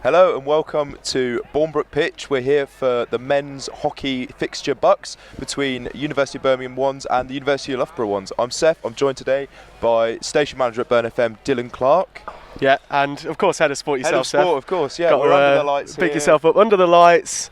Hello and welcome to Bournbrook Pitch. We're here for the men's hockey fixture BUCS between University of Birmingham ones and the University of Loughborough ones. I'm Seth. I'm joined today by station manager at Burn FM, Dylan Clark. Yeah, and of course head of sport yourself, Seth. Head of sport, of course, yeah. Got we're under the lights pick here. yourself up under the lights.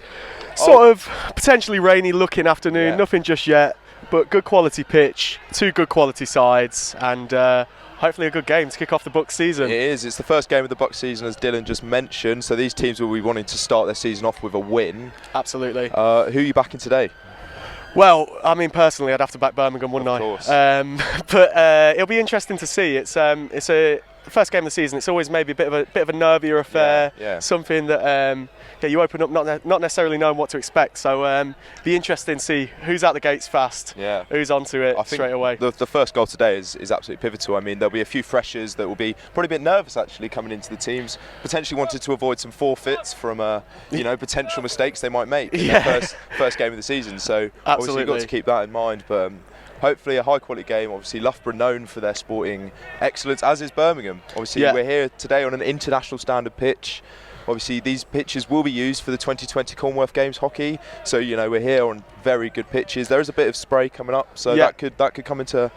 Sort of potentially rainy looking afternoon, Yeah. nothing just yet, but good quality pitch, two good quality sides, and hopefully a good game to kick off the BUCS season. It is. It's the first game of the BUCS season, as Dylan just mentioned, so these teams will be wanting to start their season off with a win. Absolutely. Who are you backing today? Well, I mean, personally, I'd have to back Birmingham, wouldn't I? Of course. But it'll be interesting to see. It's a first game of the season. It's always maybe a bit of a nervier affair. Yeah. Something that you open up not necessarily knowing what to expect. So be interesting to see who's out the gates fast. Yeah. Who's onto it straight away. The first goal today is absolutely pivotal. I mean, there'll be a few freshers that will be probably a bit nervous actually coming into the teams. Potentially wanted to avoid some forfeits from potential mistakes they might make in their first game of the season. So obviously you've got to keep that in mind. But hopefully a high quality game. Obviously Loughborough known for their sporting excellence, as is Birmingham. Obviously we're here today on an international standard pitch. Obviously these pitches will be used for the 2020 Commonwealth Games hockey, so we're here on very good pitches. There is a bit of spray coming up, so that could come into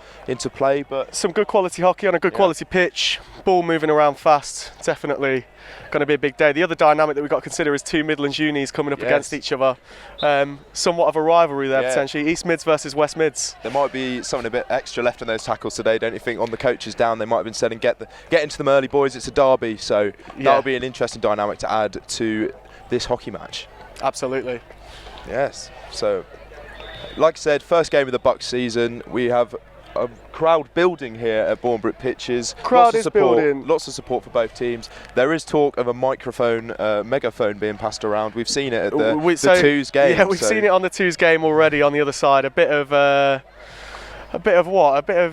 play. But some good quality hockey on a good quality pitch, ball moving around fast, definitely going to be a big day. The other dynamic that we've got to consider is two Midlands unis coming up against each other. Somewhat of a rivalry there potentially, East Mids versus West Mids. There might be something a bit extra left on those tackles today, don't you think? On the coaches down, they might have been saying get into them early, boys, it's a derby, so that'll be an interesting dynamic to add to this hockey match. Absolutely. Yes, so like I said, first game of the BUCS season. We have a crowd building here at Bournbrook Pitches. Building. Lots of support for both teams. There is talk of a megaphone being passed around. We've seen it at the Twos game. Yeah, we've seen it on the Twos game already on the other side. A bit of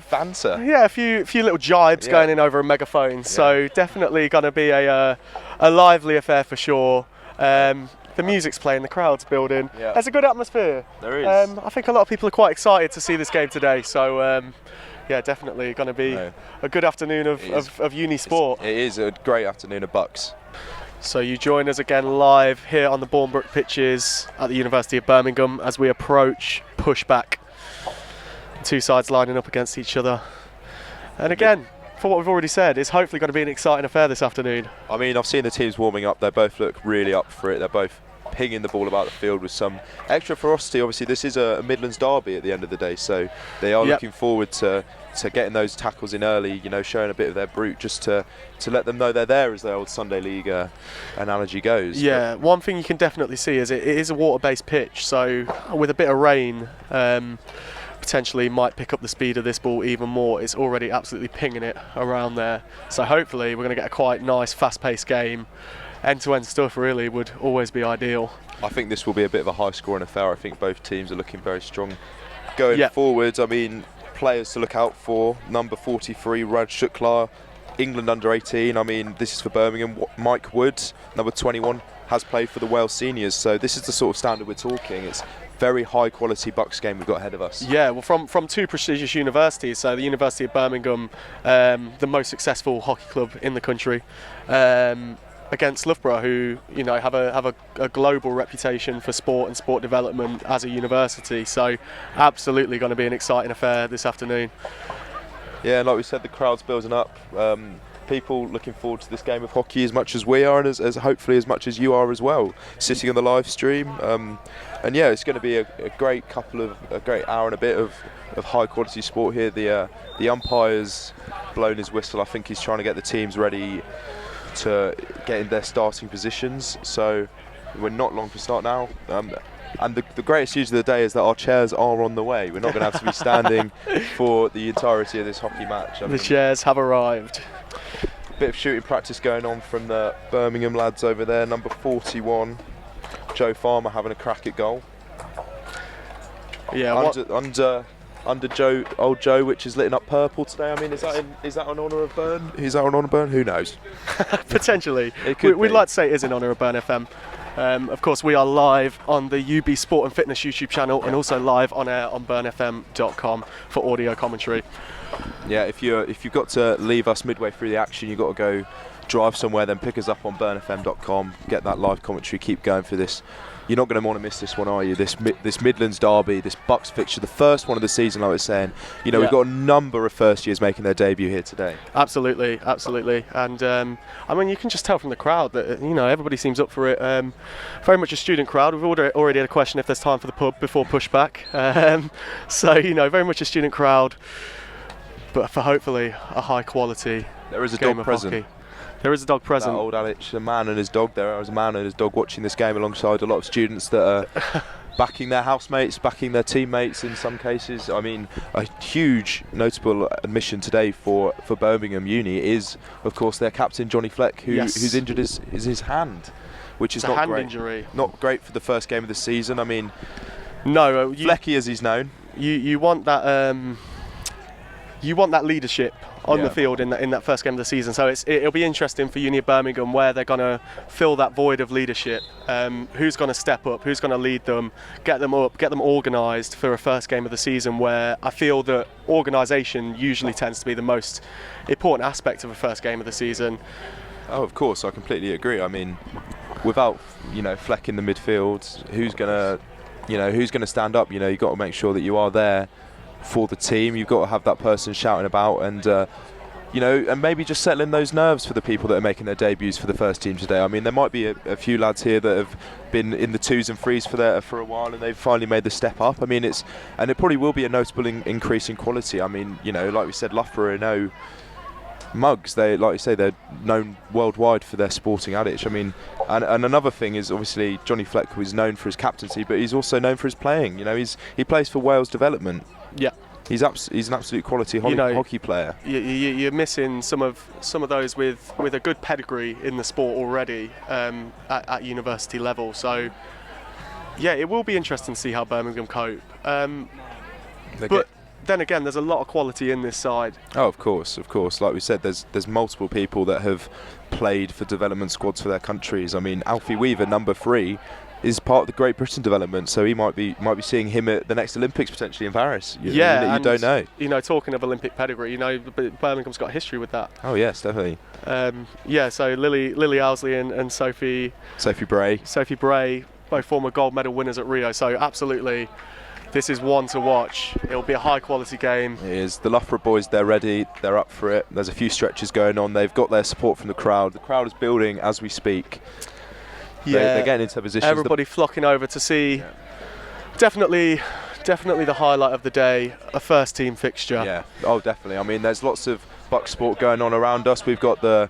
banter. Yeah, a few little jibes going in over a megaphone. Yeah. So definitely going to be a lively affair for sure. The music's playing, the crowd's building. Yeah. There's a good atmosphere. There is. I think a lot of people are quite excited to see this game today. So definitely going to be a good afternoon of uni sport. It is a great afternoon of BUCS. So you join us again live here on the Bournbrook Pitches at the University of Birmingham as we approach pushback. Two sides lining up against each other. And again, for what we've already said, it's hopefully going to be an exciting affair this afternoon. I mean, I've seen the teams warming up. They both look really up for it. They're both pinging the ball about the field with some extra ferocity. Obviously, this is a Midlands derby at the end of the day, so they are looking forward to getting those tackles in early, showing a bit of their brute just to let them know they're there, as the old Sunday League analogy goes. Yeah, one thing you can definitely see is it is a water-based pitch, so with a bit of rain, potentially might pick up the speed of this ball even more. It's already absolutely pinging it around there. So hopefully we're going to get a quite nice fast-paced game. End-to-end stuff really would always be ideal. I think this will be a bit of a high-scoring affair. I think both teams are looking very strong going forwards. I mean, players to look out for. Number 43, Raj Shukla, England under-18. I mean, this is for Birmingham. Mike Wood, number 21, has played for the Wales seniors. So this is the sort of standard we're talking. It's very high quality BUCS game we've got ahead of us. Yeah, well, from two prestigious universities, so the University of Birmingham, the most successful hockey club in the country, against Loughborough, who have a global reputation for sport and sport development as a university. So absolutely going to be an exciting affair this afternoon. Yeah, and like we said, the crowd's building up. People looking forward to this game of hockey as much as we are, and as hopefully as much as you are as well, sitting on the live stream. And yeah, it's going to be a great hour and a bit of high quality sport here. The umpire's blown his whistle. I think he's trying to get the teams ready to get in their starting positions. So we're not long for start now. And the greatest news of the day is that our chairs are on the way. We're not going to have to be standing for the entirety of this hockey match. The chairs have arrived. Bit of shooting practice going on from the Birmingham lads over there. Number 41, Joe Farmer, having a crack at goal. Yeah, under Joe, old Joe, which is lit up purple today. I mean, is that in honour of Burn? Is that in honour of Burn? Who knows? Potentially. We'd like to say it is in honour of Burn FM. Of course, we are live on the UB Sport and Fitness YouTube channel, and also live on air on burnfm.com for audio commentary. Yeah, if you've got to leave us midway through the action, you've got to go drive somewhere, then pick us up on burnfm.com, get that live commentary, keep going for this. You're not going to want to miss this one, are you? This Midlands derby, this BUCS fixture, the first one of the season, like I was saying. You know, we've got a number of first years making their debut here today. Absolutely. And I mean, you can just tell from the crowd that, you know, everybody seems up for it. Very much a student crowd. We've already had a question if there's time for the pub before pushback. So, you know, very much a student crowd, but for hopefully a high quality There is a game dog of present. hockey. There is a dog present. That old Alex, a man and his dog. There was a man and his dog watching this game alongside a lot of students that are backing their housemates, backing their teammates in some cases. I mean, a huge notable admission today for Birmingham Uni is, of course, their captain Johnny Fleck, who's injured his hand, which is it's not a hand great. Injury. Not great for the first game of the season. I mean, no, Flecky as he's known. You want that. You want that leadership on the field in that first game of the season. So it'll be interesting for Uni of Birmingham where they're going to fill that void of leadership. Who's going to step up? Who's going to lead them? Get them up? Get them organised for a first game of the season, where I feel that organisation usually tends to be the most important aspect of a first game of the season. Oh, of course, I completely agree. I mean, without Fleck in the midfield, who's going to stand up? You know, you've got to make sure that you are there for the team. You've got to have that person shouting about and and maybe just settling those nerves for the people that are making their debuts for the first team today. I mean, there might be a few lads here that have been in the 2s and 3s for a while, and they've finally made the step up. I mean, it probably will be a notable increase in quality. I mean, like we said, Loughborough are no mugs. They, like you say, they're known worldwide for their sporting adage. I mean, and another thing is obviously Johnny Fleck, who is known for his captaincy, but he's also known for his playing. You know, he plays for Wales Development. Yeah, he's an absolute quality hockey player. You're missing some of those with a good pedigree in the sport already at university level. So yeah, it will be interesting to see how Birmingham cope. But then again, there's a lot of quality in this side. Oh, of course. Like we said, there's multiple people that have played for development squads for their countries. I mean, Alfie Weaver, number 3. Is part of the Great Britain development, so he might be seeing him at the next Olympics potentially in Paris. You don't know. You know, talking of Olympic pedigree, Birmingham's got history with that. Oh yes, definitely. So Lily Owsley and Sophie Bray, both former gold medal winners at Rio. So absolutely, this is one to watch. It'll be a high quality game. It is. The Loughborough boys, they're ready. They're up for it. There's a few stretches going on. They've got their support from the crowd. The crowd is building as we speak. Yeah, they're getting into positions. Everybody flocking over to see. Definitely the highlight of the day, a first team fixture. Yeah, oh definitely. I mean, there's lots of BUCS sport going on around us. We've got the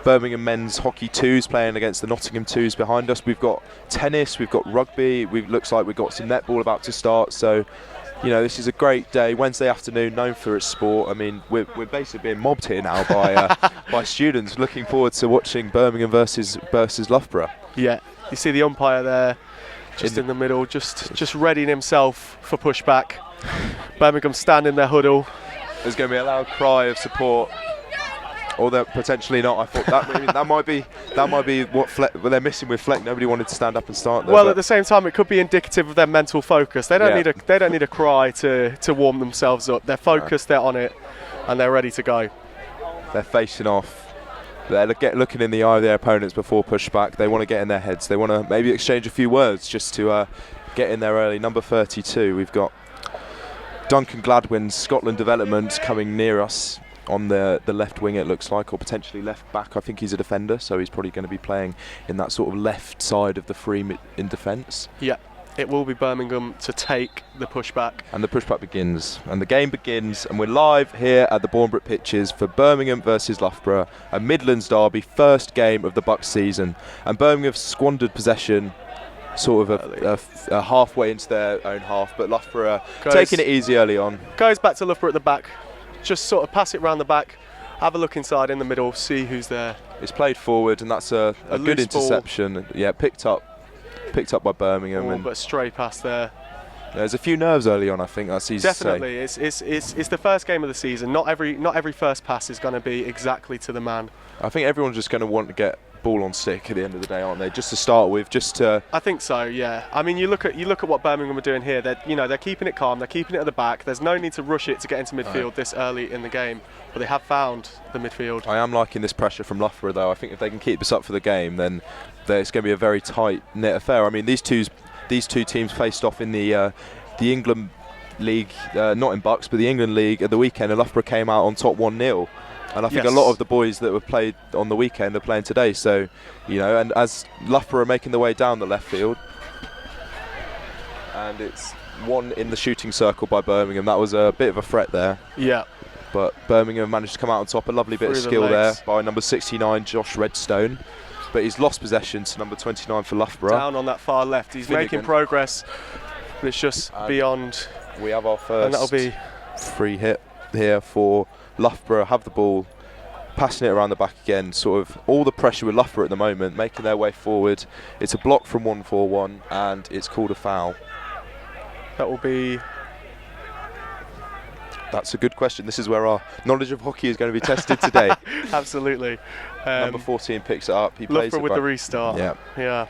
Birmingham men's hockey 2s playing against the Nottingham 2s behind us. We've got tennis, we've got rugby. Looks like we've got some netball about to start. So, this is a great day. Wednesday afternoon, known for its sport. I mean, we're basically being mobbed here now by students. Looking forward to watching Birmingham versus Loughborough. Yeah, you see the umpire there, just in the middle, just readying himself for pushback. Birmingham stand in their huddle. There's going to be a loud cry of support, or they're potentially not. I thought that might be what they're missing with Fleck. Nobody wanted to stand up and start there. Well, at the same time, it could be indicative of their mental focus. They don't need a cry to warm themselves up. They're focused, they're on it, and they're ready to go. They're facing off. They're looking in the eye of their opponents before pushback. They want to get in their heads. They want to maybe exchange a few words just to get in there early. Number 32, we've got Duncan Gladwin's Scotland Development coming near us on the left wing, it looks like, or potentially left back. I think he's a defender, so he's probably going to be playing in that sort of left side of the free in defence. Yeah. It will be Birmingham to take the pushback. And the pushback begins. And the game begins. And we're live here at the Bournbrook Pitches for Birmingham versus Loughborough. A Midlands derby, first game of the BUCS season. And Birmingham have squandered possession sort of a halfway into their own half. But Loughborough taking it easy early on. Goes back to Loughborough at the back. Just sort of pass it round the back. Have a look inside in the middle. See who's there. It's played forward, and that's a good interception. Ball. Yeah, picked up by Birmingham, but stray pass there. There's a few nerves early on. I think that's easy Definitely, to say. it's the first game of the season. Not every first pass is going to be exactly to the man. I think everyone's just going to want to get ball on stick at the end of the day, aren't they? Just to start with, just to. I think so. Yeah. I mean, you look at what Birmingham are doing here. They're keeping it calm. They're keeping it at the back. There's no need to rush it to get into midfield this early in the game. But they have found the midfield. I am liking this pressure from Loughborough, though. I think if they can keep this up for the game, then it's going to be a very tight knit affair. I mean, these two teams faced off in the England League, not in BUCS, but the England League at the weekend, and Loughborough came out on top 1-0. And I think a lot of the boys that were played on the weekend are playing today. So, and as Loughborough are making their way down the left field, and it's one in the shooting circle by Birmingham. That was a bit of a threat there. Yeah. But Birmingham managed to come out on top. A lovely bit of skill there by number 69, Josh Redstone. But he's lost possession to number 29 for Loughborough. Down on that far left. He's making progress. But it's just beyond. We have our first and that'll be free hit here for Loughborough. Have the ball, passing it around the back again. Sort of all the pressure with Loughborough at the moment, making their way forward. It's a block from 141, and it's called a foul. That will be. That's a good question. This is where our knowledge of hockey is going to be tested today. Absolutely. Number 14 picks it up. He plays Loughborough it with the restart. Yeah.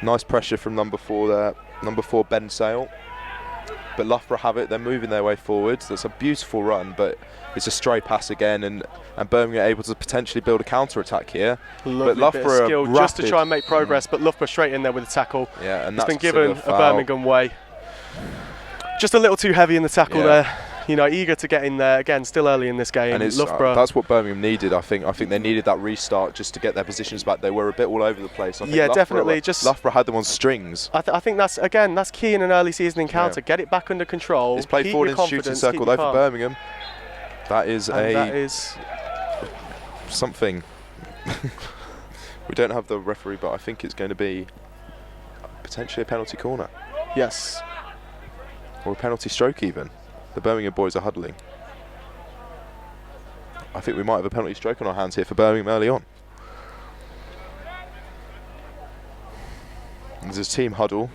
Nice pressure from number 4 there. Number 4, Ben Sale. But Loughborough have it. They're moving their way forwards. That's a beautiful run, but it's a stray pass again, and Birmingham are able to potentially build a counter-attack here. Lovely but Loughborough bit of skill just to try and make progress, but Loughborough straight in there with a tackle. Yeah, and it's that's been given a Birmingham way. Just a little too heavy in the tackle there. Eager to get in there again. Still early in this game. And it's, Loughborough. That's what Birmingham needed. I think they needed that restart just to get their positions back. They were a bit all over the place. I think definitely. Loughborough had them on strings. I think that's key in an early season encounter. Get it back under control. It's played forward in shooting circle though for Birmingham. That is something. We don't have the referee, but I think it's going to be potentially a penalty corner. Yes. Or a penalty stroke even. The Birmingham boys are huddling. I think we might have a penalty stroke on our hands here for Birmingham early on. There's a team huddle.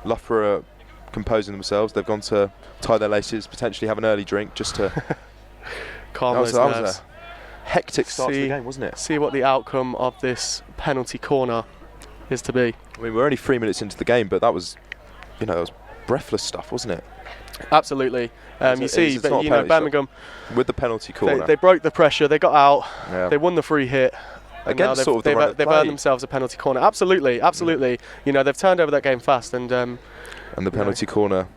Loughborough are composing themselves. They've gone to tie their laces, potentially have an early drink just to calm those nerves. Was a hectic start to the game, wasn't it? See what the outcome of this penalty corner is to be. I mean, we're only 3 minutes into the game, but that was breathless stuff, wasn't it? Absolutely. Birmingham with the penalty corner. They broke the pressure. They got out. Yeah. They won the free hit. Again, they've earned themselves a penalty corner. Absolutely. They've turned over that game fast, and the penalty corner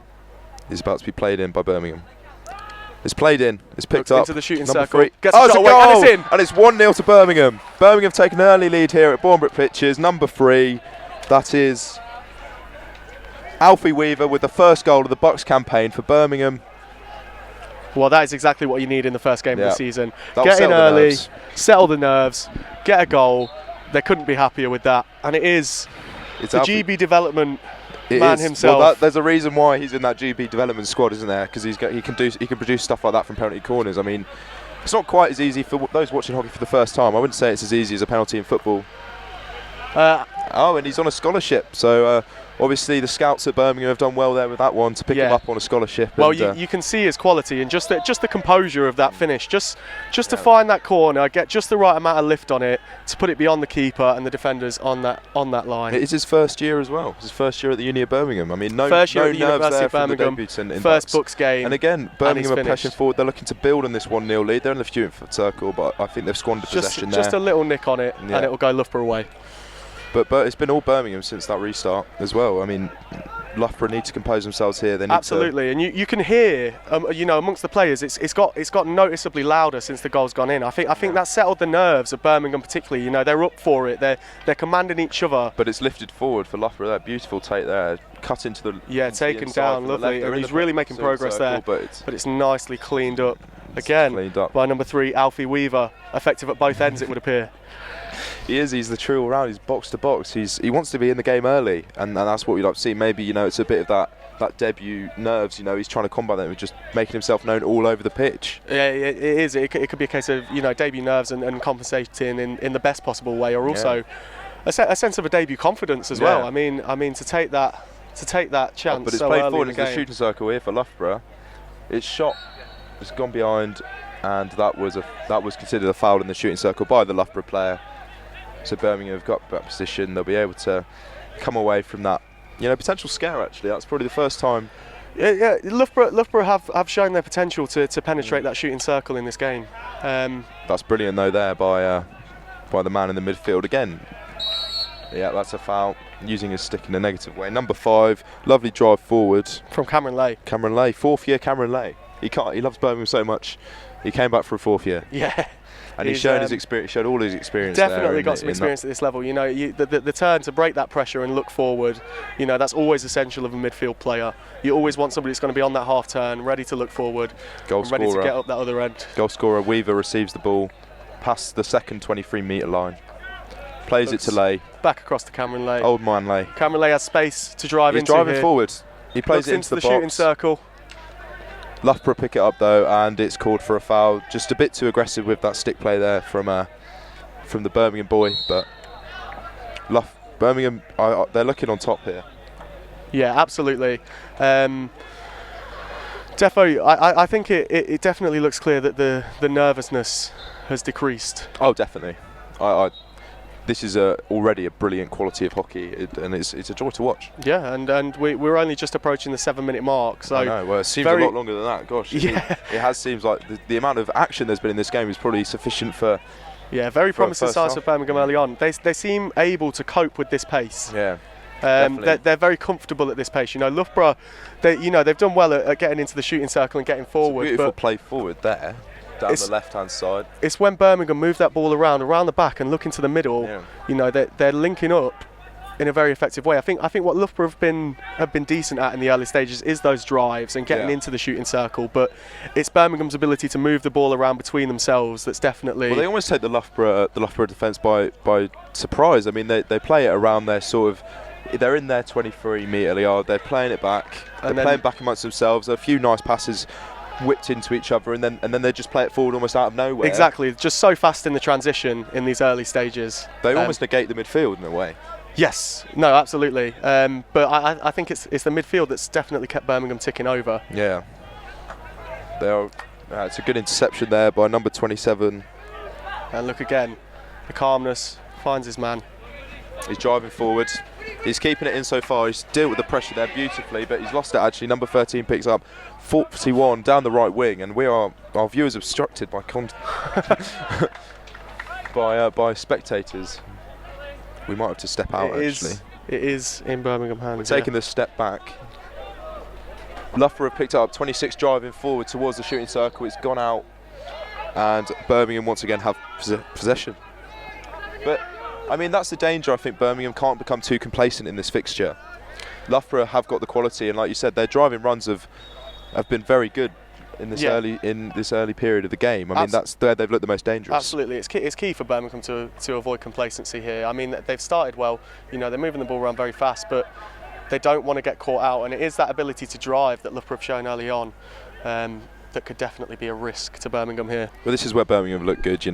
is about to be played in by Birmingham. It's played in. It's picked up into the shooting number circle. 3. Gets a goal, and it's in. And it's 1-0 to Birmingham. Birmingham take an early lead here at Bournbrook Pitches. Number 3. That is Alfie Weaver with the first goal of the BUCS campaign for Birmingham. Well, that is exactly what you need in the first game of the season. Get in early, settle the nerves, get a goal. They couldn't be happier with that. And it's the GB development man himself. Well, there's a reason why he's in that GB development squad, isn't there? Because he can produce stuff like that from penalty corners. I mean, it's not quite as easy for those watching hockey for the first time. I wouldn't say it's as easy as a penalty in football. And he's on a scholarship, so obviously the scouts at Birmingham have done well there with that one to pick him up on a scholarship. Well, you can see his quality and just the composure of that finish, just to find that corner, get just the right amount of lift on it to put it beyond the keeper and the defenders on that line. It is his first year as well. It's his first year at the Uni of Birmingham. I mean, first year no at the nerves University there of Birmingham, from the first BUCS BUCS game. And again, Birmingham are pushing forward. They're looking to build on this 1-0 lead. They're in the shooting circle, but I think they've squandered possession there. Just a little nick on it, and it will go Loughborough away. But it's been all Birmingham since that restart as well. I mean, Loughborough need to compose themselves here. They need absolutely, and you can hear, amongst the players, it's got noticeably louder since the goal's gone in. I think that settled the nerves of Birmingham particularly. They're up for it. They're commanding each other. But it's lifted forward for Loughborough. That beautiful take there, cut into the taken down, lovely. And he's really making progress there. But it's nicely cleaned up again by number 3, Alfie Weaver, effective at both ends, it would appear. He is. He's the true all-round. He's box to box. He wants to be in the game early, and that's what we'd like to see. Maybe it's a bit of that debut nerves. He's trying to combat them with just making himself known all over the pitch. Yeah, it is. It could be a case of debut nerves and compensating in the best possible way, or also a sense of a debut confidence as well. I mean to take that chance. But it's so played early forward in the into the shooting circle here for Loughborough. It's shot. It's gone behind, and that was considered a foul in the shooting circle by the Loughborough player. So Birmingham have got that position. They'll be able to come away from that, potential scare. Actually, that's probably the first time. Yeah. Loughborough have shown their potential to penetrate that shooting circle in this game. That's brilliant though there by the man in the midfield again. Yeah, that's a foul. Using his stick in a negative way. Number 5, lovely drive forward from Cameron Lay. Cameron Lay, 4th year Cameron Lay. He loves Birmingham so much. He came back for a 4th year. Yeah. And he's shown his experience. Showed all his experience. Definitely got some experience at this level. The turn to break that pressure and look forward. That's always essential of a midfield player. You always want somebody that's going to be on that half turn, ready to look forward, ready to get up that other end. Goal scorer Weaver receives the ball, past the second 23-metre line, plays it to Lay. Back across to Cameron Lay. Old man Lay. Cameron Lay has space to drive into. He's driving forward. He plays it into the shooting circle. Loughborough pick it up though, and it's called for a foul. Just a bit too aggressive with that stick play there from the Birmingham boy, but Birmingham, they're looking on top here. Yeah, absolutely. Defo, I think it definitely looks clear that the nervousness has decreased. Oh, definitely. This is already a brilliant quality of hockey, and it's a joy to watch. Yeah, and we're only just approaching the 7-minute mark. So I know. Well, it seems a lot longer than that. Gosh. Yeah. It seems like the amount of action there's been in this game is probably sufficient for. Yeah, very promising signs for Birmingham early on. They seem able to cope with this pace. Yeah. They're very comfortable at this pace. Loughborough, they've done well at getting into the shooting circle and getting forward. It's a beautiful play forward there. Down the left-hand side. It's when Birmingham move that ball around the back and look into the middle. Yeah. They're linking up in a very effective way. I think what Loughborough have been decent at in the early stages is those drives and getting into the shooting circle. But it's Birmingham's ability to move the ball around between themselves that's definitely. Well, they almost take the Loughborough defence by surprise. I mean, they play it around their sort of. They're in their 23-metre yard. They're playing it back. They're playing back amongst themselves. A few nice passes whipped into each other, and then they just play it forward almost out of nowhere. Exactly, just so fast in the transition in these early stages. They almost negate the midfield in a way. Yes, no, absolutely. But I think it's the midfield that's definitely kept Birmingham ticking over. Yeah, they are. It's a good interception there by number 27. And look again, the calmness finds his man. He's driving forward. He's keeping it in so far. He's dealt with the pressure there beautifully, but he's lost it actually. Number 13 picks up 41 down the right wing, and our viewers obstructed by by spectators. We might have to step out actually. It is in Birmingham hands. We're taking this step back. Loughborough have picked up 26 driving forward towards the shooting circle. It's gone out, and Birmingham once again have possession. But I mean, that's the danger. I think Birmingham can't become too complacent in this fixture. Loughborough have got the quality, and like you said, their driving runs have been very good in this early period of the game. I mean, that's where they've looked the most dangerous. Absolutely, it's key for Birmingham to avoid complacency here. I mean, they've started well. They're moving the ball around very fast, but they don't want to get caught out, and it is that ability to drive that Loughborough have shown early on that could definitely be a risk to Birmingham here. Well, this is where Birmingham look good.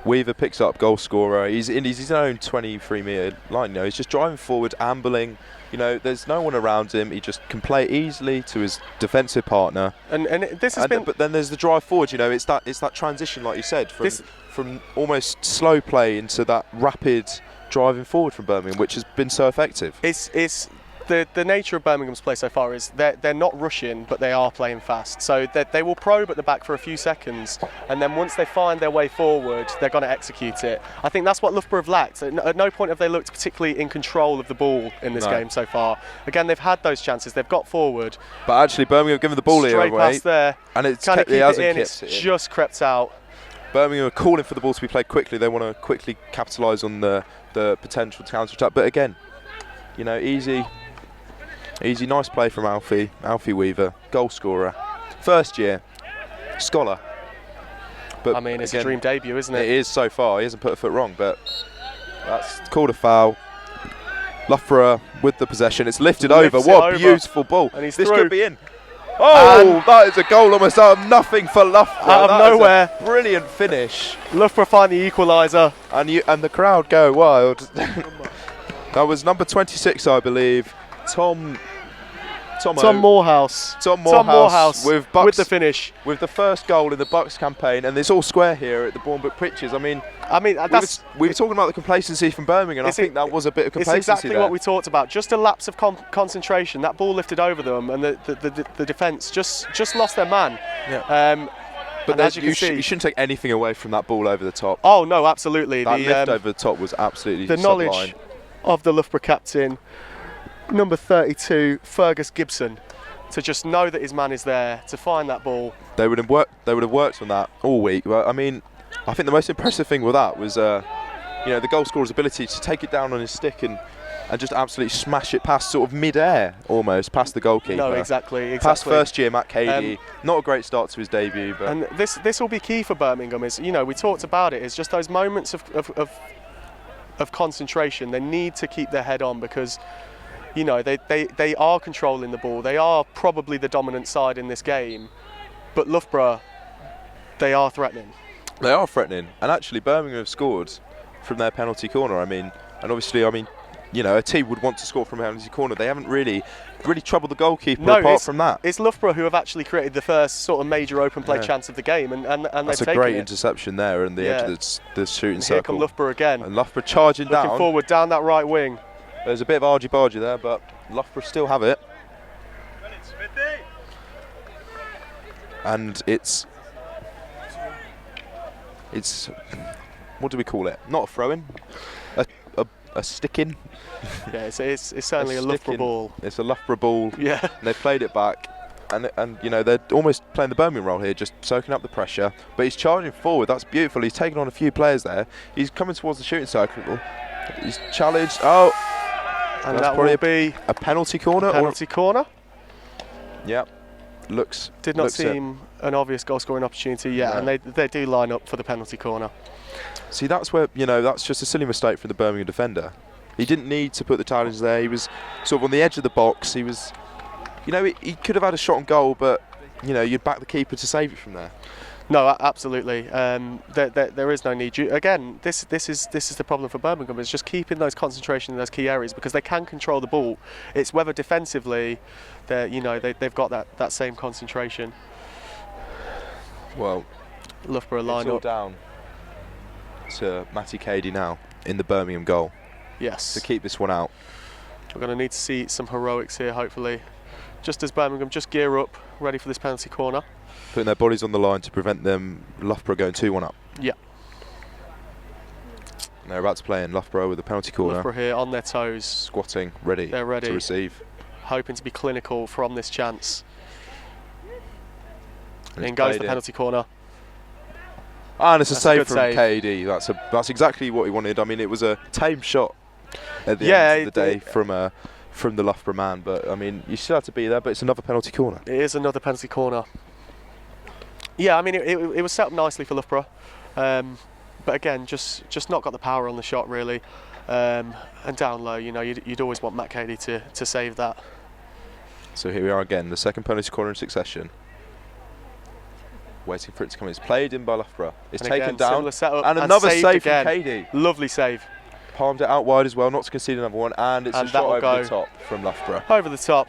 Weaver picks up goal scorer. He's in his own 23-metre line. He's just driving forward, ambling. There's no one around him. He just can play easily to his defensive partner. And this has been. But then there's the drive forward. It's that transition, like you said, from almost slow play into that rapid driving forward from Birmingham, which has been so effective. It's the nature of Birmingham's play so far is they're not rushing, but they are playing fast. So they will probe at the back for a few seconds, and then once they find their way forward, they're going to execute it. I think that's what Loughborough have lacked. At no point have they looked particularly in control of the ball in this game so far. Again, they've had those chances. They've got forward. But actually, Birmingham have given the ball straight away. Pass there. And it's just crept out. Birmingham are calling for the ball to be played quickly. They want to quickly capitalise on the potential counter-attack. But again, easy, nice play from Alfie Weaver, goal scorer, first year, scholar. But I mean, it's a dream debut, isn't it? It is so far. He hasn't put a foot wrong, but that's called a foul. Loughborough with the possession. It's lifted over. What a beautiful ball. And this could be in. Oh, that is a goal almost out of nothing for Loughborough. Out of nowhere. Brilliant finish. Loughborough find the equaliser. And the crowd go wild. That was number 26, I believe. Tom Morehouse with the finish, with the first goal in the BUCS campaign, and it's all square here at the Bournbrook Pitches. I mean, I mean, we were talking about the complacency from Birmingham, and I think that was a bit of complacency. It's exactly there. what we talked about. Just a lapse of concentration. That ball lifted over them, and the defence just lost their man. Yeah. But as you shouldn't take anything away from that ball over the top. Oh no, absolutely. That lift over the top was absolutely the sublime. knowledge of the Loughborough captain, number 32, Fergus Gibson, to just know that his man is there to find that ball. They would have worked on that all week. But I mean, I think the most impressive thing with that was, the goal scorer's ability to take it down on his stick and just absolutely smash it past sort of mid-air, almost past the goalkeeper. No, exactly. Past first year Matt Cady. Not a great start to his debut, but and this will be key for Birmingham. Is we talked about it. It's just those moments of concentration. They need to keep their head on because they are controlling the ball. They are probably the dominant side in this game, but Loughborough, they are threatening. They are threatening, and actually Birmingham have scored from their penalty corner. A team would want to score from a penalty corner. They haven't really troubled the goalkeeper apart from that. It's Loughborough who have actually created the first sort of major open play chance of the game, and that's they've taken it. That's a great interception there in the edge of the shooting circle. Here come Loughborough again. And Loughborough charging down. Looking forward down that right wing. There's a bit of argy-bargy there, but Loughborough still have it. And it's what do we call it? Not a throw-in, a stick-in. Yeah, it's certainly a Loughborough ball. It's a Loughborough ball. Yeah. And they've played it back, and they're almost playing the Birmingham role here, just soaking up the pressure. But he's charging forward. That's beautiful. He's taken on a few players there. He's coming towards the shooting circle. He's challenged. Oh, and that will be a penalty corner. Penalty corner. Yeah. Did not seem an obvious goal scoring opportunity yet, and they do line up for the penalty corner. See, that's where that's just a silly mistake from the Birmingham defender. He didn't need to put the challenge there. He was sort of on the edge of the box. He was, he could have had a shot on goal, but you'd back the keeper to save it from there. No, absolutely. There is no need. Again, this is the problem for Birmingham. Is just keeping those concentration in those key areas because they can control the ball. It's whether defensively, they've got that same concentration. Well, Loughborough line up down to Matty Cady now in the Birmingham goal. Yes. To keep this one out. We're going to need to see some heroics here, hopefully. Just as Birmingham just gear up, ready for this penalty corner. Putting their bodies on the line to prevent them, Loughborough going 2-1 up. Yeah. And they're about to play in Loughborough with the penalty corner. Loughborough here on their toes. Squatting, ready. They're ready to receive. Hoping to be clinical from this chance. And in goes the penalty corner. And it's a save from Cady. That's exactly what he wanted. I mean, it was a tame shot at the end of the day from the Loughborough man. But I mean, you still have to be there. But it's another penalty corner. It is another penalty corner. Yeah, I mean, it was set up nicely for Loughborough, but again, just not got the power on the shot really, and down low. You'd always want Matt Cady to save that. So here we are again, the second penalty corner in succession. Waiting for it to come in. It's played in by Loughborough. It's taken down. And another save from Cady. Lovely save. Palmed it out wide as well, not to concede another one. And it's a shot over the top from Loughborough. Over the top.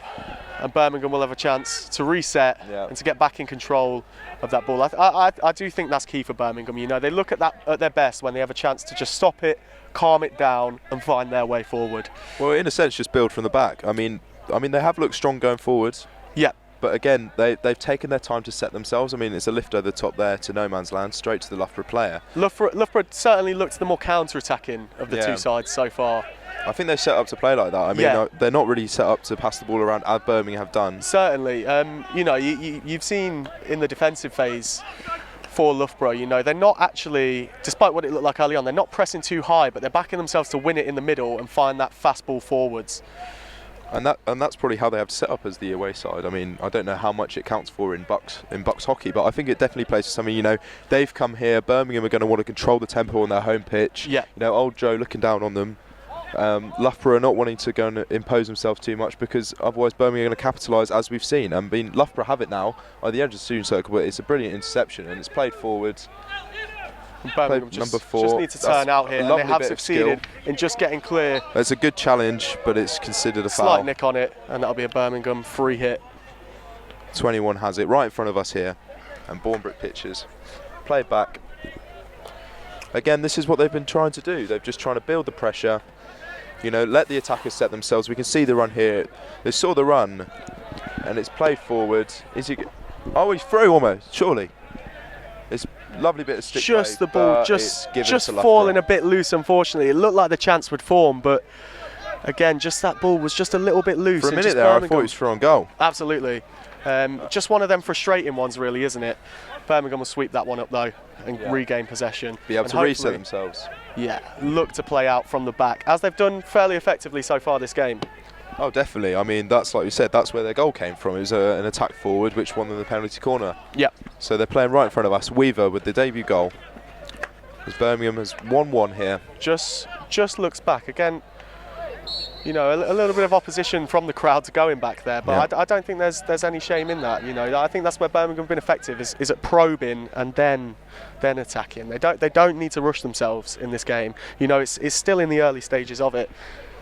And Birmingham will have a chance to reset and to get back in control of that ball. I do think that's key for Birmingham. They look at that at their best when they have a chance to just stop it, calm it down and find their way forward. Well, in a sense, just build from the back. I mean, they have looked strong going forward. Yeah. But again, they've taken their time to set themselves. I mean, it's a lift over the top there to no man's land, straight to the Loughborough player. Loughborough certainly looked the more counter-attacking of the two sides so far. I think they're set up to play like that. I mean, they're not really set up to pass the ball around as Birmingham have done. Certainly. You've seen in the defensive phase for Loughborough, they're not actually, despite what it looked like early on, they're not pressing too high, but they're backing themselves to win it in the middle and find that fast ball forwards. And that's probably how they have to set up as the away side. I mean, I don't know how much it counts for in BUCS hockey, but I think it definitely plays for something. They've come here. Birmingham are going to want to control the tempo on their home pitch. Yeah. Old Joe looking down on them. Loughborough are not wanting to go and impose themselves too much because otherwise Birmingham are going to capitalise, as we've seen. I mean, Loughborough have it now at the edge of the shooting circle, but it's a brilliant interception and it's played forward. Birmingham just need to turn out here, and they have succeeded in just getting clear. It's a good challenge, but it's considered a foul. Slight nick on it, and that'll be a Birmingham free hit. 21 has it right in front of us here, and Bournbrook Pitches. Played back. again, this is what they've been trying to do. They've just trying to build the pressure, you know, let the attackers set themselves. We can see the run here. They saw the run, and it's played forward. Is he? Oh, he's through almost. Surely. It's a lovely bit of stick Just play, the ball, but just it's given to falling Loughborough. a bit loose. Unfortunately, it looked like the chance would form, but again, just that ball was just a little bit loose. For a and minute just there, I Birmingham- thought he was through on goal. Absolutely. Just one of them frustrating ones, really, isn't it? Birmingham will sweep that one up though and regain possession. Be able and to reset hopefully, themselves. Yeah, look to play out from the back as they've done fairly effectively so far this game. Oh, definitely. I mean, that's like you said. That's where their goal came from. It was an attack forward, which won them the penalty corner. Yeah. So they're playing right in front of us. Weaver with the debut goal. As Birmingham has 1-1 here. Just looks back again. You know, a little bit of opposition from the crowd to going back there, but I don't think there's any shame in that. You know, I think that's where Birmingham have been effective is at probing and then attacking. They don't need to rush themselves in this game. You know, it's still in the early stages of it.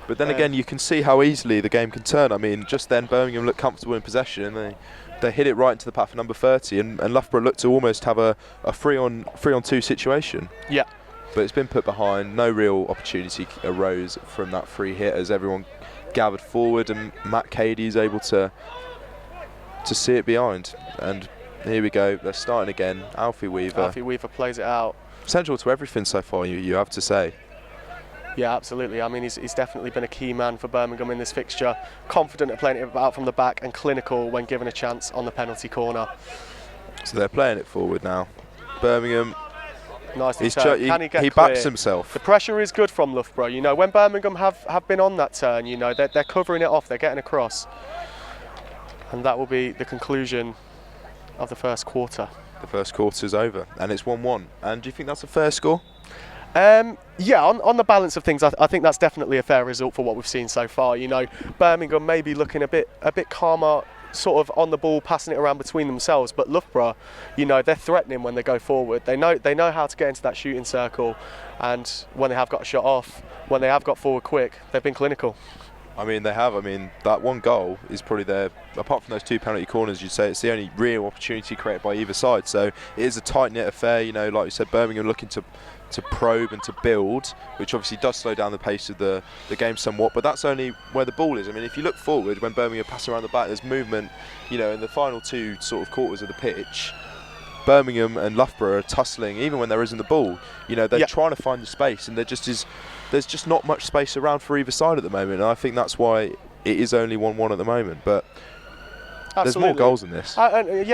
But then again, you can see how easily the game can turn. I mean, just then Birmingham looked comfortable in possession, and they hit it right into the path of number 30, and Loughborough looked to almost have a 3-on-2 situation. Yeah. But it's been put behind. No real opportunity arose from that free hit as everyone gathered forward, and Matt Cady is able to see it behind. And here we go. They're starting again. Alfie Weaver plays it out. Central to everything so far, you have to say. Yeah, absolutely. I mean, he's definitely been a key man for Birmingham in this fixture. Confident at playing it out from the back and clinical when given a chance on the penalty corner. So they're playing it forward now. Birmingham. Nicely He backs himself. The pressure is good from Loughborough. You know, when Birmingham have been on that turn, you know, they're covering it off, they're getting across. And that will be the conclusion of the first quarter. The first quarter's over, and it's 1-1. And do you think that's a fair score? Yeah, on the balance of things, I think that's definitely a fair result for what we've seen so far. You know, Birmingham may be looking a bit calmer, sort of on the ball, passing it around between themselves, but Loughborough, you know, they're threatening when they go forward. They know how to get into that shooting circle, and when they have got a shot off, when they have got forward quick, they've been clinical. I mean, they have. I mean, that one goal is probably their, apart from those two penalty corners, you'd say it's the only real opportunity created by either side. So it is a tight-knit affair. You know, like you said, Birmingham looking to probe and to build, which obviously does slow down the pace of the game somewhat, but that's only where the ball is. I mean, if you look forward, when Birmingham pass around the back, there's movement, you know, in the final two sort of quarters of the pitch. Birmingham and Loughborough are tussling, even when there isn't the ball. You know, they're trying to find the space, and there's just not much space around for either side at the moment, and I think that's why it is only 1-1 at the moment. But there's more goals in this. And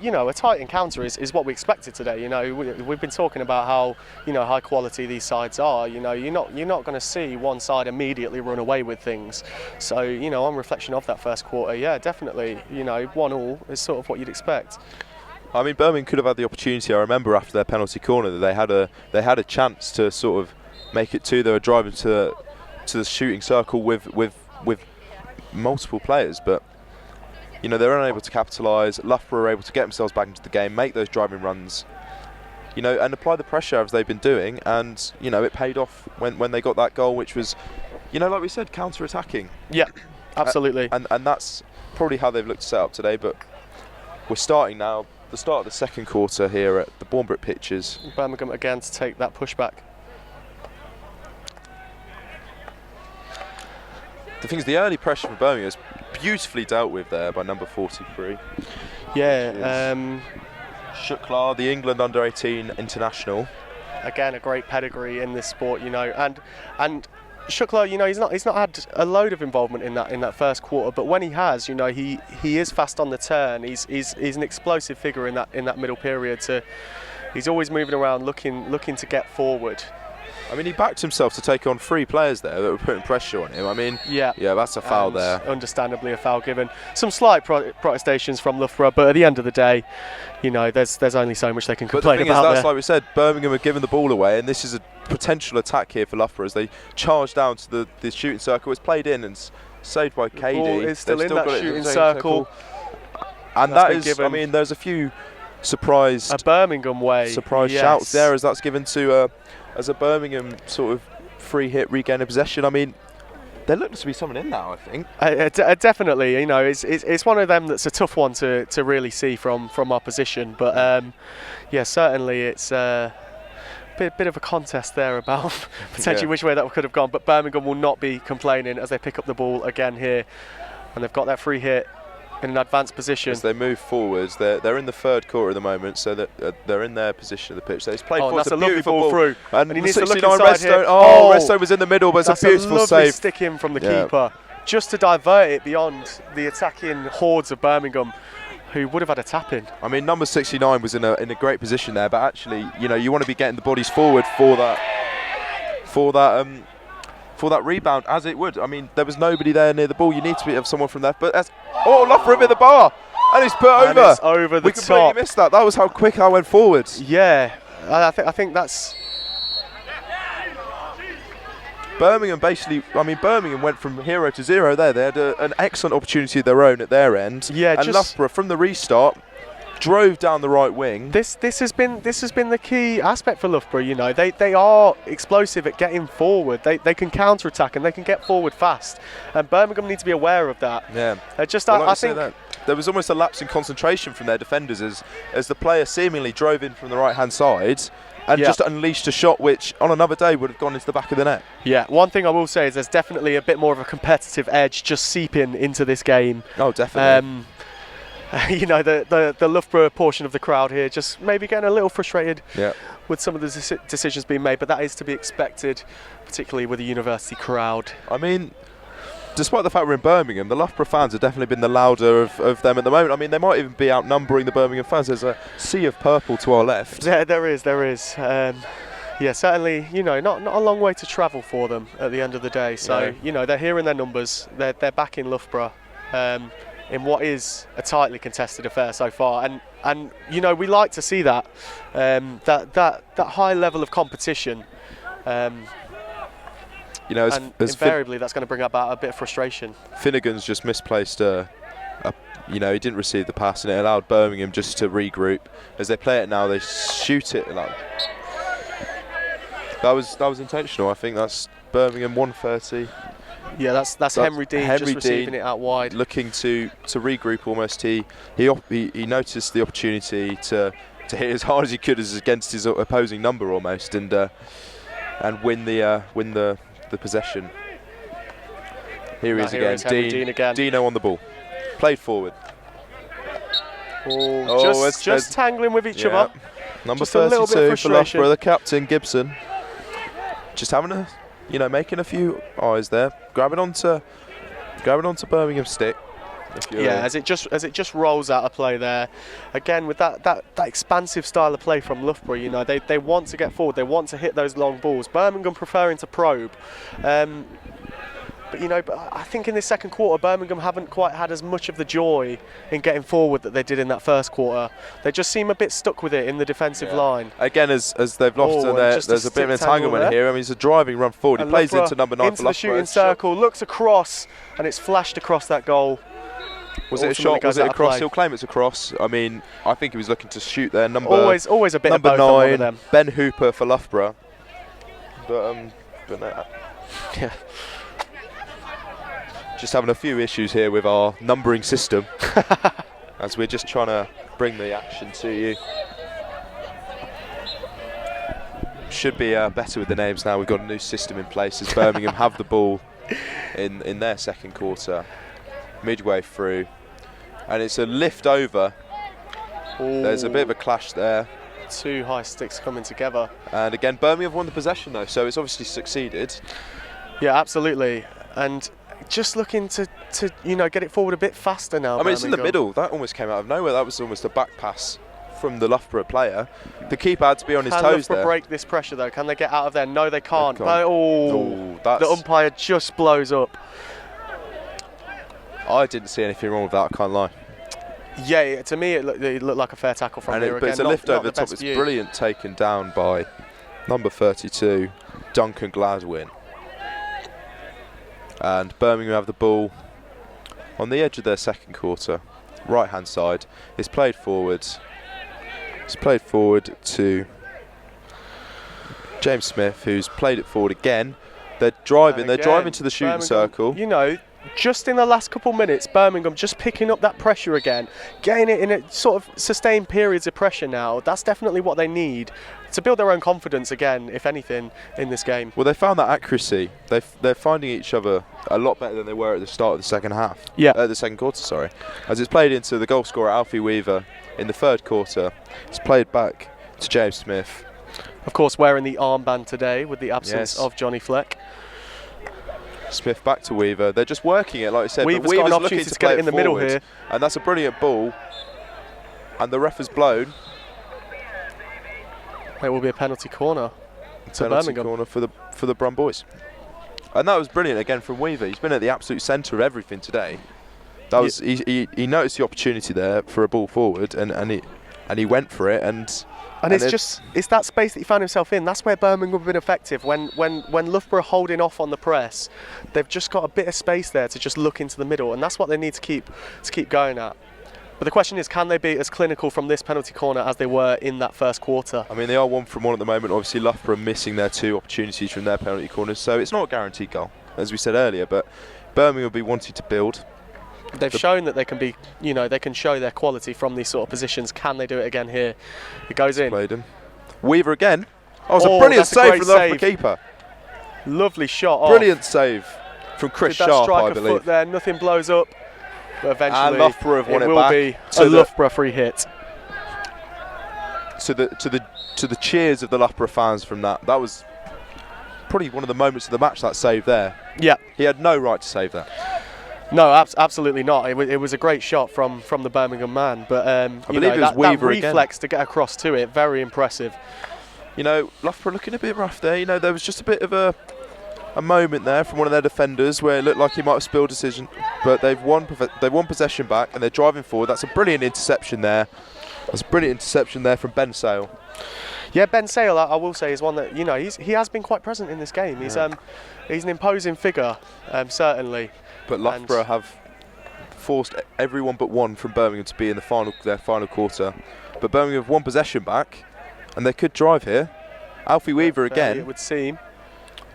you know, a tight encounter is what we expected today. You know, we've been talking about how, you know, high quality these sides are. You know, you're not going to see one side immediately run away with things. So, you know, on reflection of that first quarter, yeah, definitely, you know, 1-1 is sort of what you'd expect. I mean, Birmingham could have had the opportunity. I remember after their penalty corner that they had a chance to sort of make it two. They were driving to the shooting circle with multiple players, but you know, they're unable to capitalise. Loughborough are able to get themselves back into the game, make those driving runs, you know, and apply the pressure as they've been doing. And you know, it paid off when they got that goal, which was, you know, like we said, counter-attacking. Yeah, absolutely. And that's probably how they've looked to set up today. But we're starting now. The start of the second quarter here at the Bournbrook Pitches. Birmingham again to take that pushback. The thing is, the early pressure for Birmingham is beautifully dealt with there by number 43. Yeah. Shukla, the England under-18 international. Again, a great pedigree in this sport, you know, and Shukla, you know, he's not had a load of involvement in that first quarter, but when he has, you know, he is fast on the turn. He's an explosive figure in that middle period. He's always moving around, looking to get forward. I mean, he backed himself to take on 3 players there that were putting pressure on him. I mean, yeah, that's a foul there. Understandably a foul given. Some slight protestations from Loughborough, but at the end of the day, you know, there's only so much they can complain about. That's like we said, Birmingham have given the ball away, and this is a potential attack here for Loughborough as they charge down to the shooting circle. It's played in and saved by Cady. The ball is still in that shooting circle. And that is, I mean, there's a few surprised Birmingham way shouts there as that's given to as a Birmingham sort of free hit regain of possession. I mean, there looks to be someone in now, I think. Definitely, you know, it's one of them that's a tough one to really see from opposition. But yeah, certainly it's bit of a contest there about potentially which way that could have gone, but Birmingham will not be complaining as they pick up the ball again here, and they've got that free hit in an advanced position. As they move forwards, they're in the third quarter at the moment, so that they're in their position of the pitch. So it's played forward. That's a lovely ball through, and he needs to look inside Redstone. here. Redstone was in the middle, but it's a beautiful lovely save. Stick in from the keeper, just to divert it beyond the attacking hordes of Birmingham, who would have had a tap in. I mean, number 69 was in a great position there, but actually, you want to be getting the bodies forward for that rebound, as it would. I mean, there was nobody there near the ball. You need to have someone from there. But Loughborough hit the bar, and he's put over. And it's over the we completely missed that. That was how quick I went forward. Yeah, I think that's. Birmingham Birmingham went from 0 to 0 there. They had an excellent opportunity of their own at their end. Yeah, and Loughborough from the restart drove down the right wing. This has been the key aspect for Loughborough. They are explosive at getting forward. They can counter attack and they can get forward fast. And Birmingham need to be aware of that. Yeah. I think there was almost a lapse in concentration from their defenders as the player seemingly drove in from the right hand side. And just unleashed a shot which, on another day, would have gone into the back of the net. Yeah, one thing I will say is there's definitely a bit more of a competitive edge just seeping into this game. Oh, definitely. The Loughborough portion of the crowd here just maybe getting a little frustrated with some of the decisions being made, but that is to be expected, particularly with a university crowd. I mean, despite the fact we're in Birmingham, the Loughborough fans have definitely been the louder of them at the moment. I mean, they might even be outnumbering the Birmingham fans. There's a sea of purple to our left. Yeah, there is. Certainly, not a long way to travel for them at the end of the day. So, they're here in their numbers. They're back in Loughborough in what is a tightly contested affair so far. And we like to see that, that high level of competition. And invariably that's going to bring about a bit of frustration. Finnegan's just misplaced he didn't receive the pass, and it allowed Birmingham just to regroup. As they play it now, they shoot it. That was intentional. I think that's Birmingham 130. Yeah, that's Henry Dean just receiving it out wide, looking to regroup almost. He noticed the opportunity to hit as hard as he could against his opposing number almost, and win the possession. Here he is again. Dino on the ball. Played forward. Just tangling with each other. Number 32 for Loughborough, the captain, Gibson. Just having making a few eyes there. Grabbing onto Birmingham's stick. As it just rolls out of play there. Again, with that expansive style of play from Loughborough, they want to get forward, they want to hit those long balls. Birmingham preferring to probe. But I think in this second quarter, Birmingham haven't quite had as much of the joy in getting forward that they did in that first quarter. They just seem a bit stuck with it in the defensive line. Again, as they've lost, there's a bit of an entanglement here. I mean, it's a driving run forward. He plays into number 9 into the shooting circle, looks across, and it's flashed across that goal. Was it a shot? Was it a cross? He'll claim it's a cross. I mean, I think he was looking to shoot there. Always a bit number of both 9, of them. Ben Hooper for Loughborough. But no. Yeah. Just having a few issues here with our numbering system as we're just trying to bring the action to you. Should be better with the names now. We've got a new system in place as Birmingham have the ball in their second quarter, midway through, and it's a lift over. Ooh. There's a bit of a clash there. Two high sticks coming together. And again, Birmingham have won the possession though, so it's obviously succeeded. Yeah, absolutely. And just looking to get it forward a bit faster now. I mean, it's in the middle. That almost came out of nowhere. That was almost a back pass from the Loughborough player. The keeper had to be on his toes there. Can Loughborough break this pressure though? Can they get out of there? No, they can't. The umpire just blows up. I didn't see anything wrong with that, I can't lie. Yeah, to me it looked like a fair tackle from here. But it's a lift over the top. It's brilliant, taken down by number 32, Duncan Gladwin. And Birmingham have the ball on the edge of their second quarter, right hand side. It's played forward. It's played forward to James Smith, who's played it forward again. They're driving. They're driving to the shooting circle. just in the last couple minutes, Birmingham just picking up that pressure again, getting it in a sort of sustained periods of pressure now. That's definitely what they need to build their own confidence again, if anything, in this game. Well, they found that accuracy. They're finding each other a lot better than they were at the start of the second half. Yeah. The second quarter, sorry. As it's played into the goal scorer, Alfie Weaver, in the third quarter. It's played back to James Smith. Of course, wearing the armband today with the absence of Johnny Fleck. Smith back to Weaver. They're just working it, like I said. Weaver's got an opportunity to get it in the middle here. And that's a brilliant ball. And the ref has blown. It will be a penalty corner to Birmingham. Corner for the Brum boys. And that was brilliant again from Weaver. He's been at the absolute centre of everything today. That was he noticed the opportunity there for a ball forward, and he went for it, and it's that space that he found himself in. That's where Birmingham have been effective. When Loughborough holding off on the press, they've just got a bit of space there to just look into the middle, and that's what they need to keep going at. But the question is, can they be as clinical from this penalty corner as they were in that first quarter? I mean, they are 1 from 1 at the moment. Obviously, Loughborough missing their 2 opportunities from their penalty corners, so it's not a guaranteed goal, as we said earlier. But Birmingham will be wanting to build. They've shown that they can be, they can show their quality from these sort of positions. Can they do it again here? It goes in. Played him. Weaver again. Oh, it's a brilliant save from the Loughborough keeper. Lovely shot. Brilliant save from Chris Sharp, I believe. Foot there, nothing blows up. But eventually, and Loughborough have won it back. It will be a Loughborough free hit. To the cheers of the Loughborough fans from that. That was probably one of the moments of the match, that save there. Yeah. He had no right to save that. No, absolutely not. It was a great shot from the Birmingham man, but I believe it was Weaver that reflex again to get across to it, very impressive. Loughborough looking a bit rough there. There was just a bit of a moment there from one of their defenders where it looked like he might have spilled decision, but they've won possession back and they're driving forward. That's a brilliant interception there. That's a brilliant interception there from Ben Sale. Yeah, Ben Sale, I will say, is one that he has been quite present in this game. He's an imposing figure, certainly. But Loughborough have forced everyone but one from Birmingham to be in their final quarter. But Birmingham have 1 possession back, and they could drive here. Alfie Weaver again. It would seem.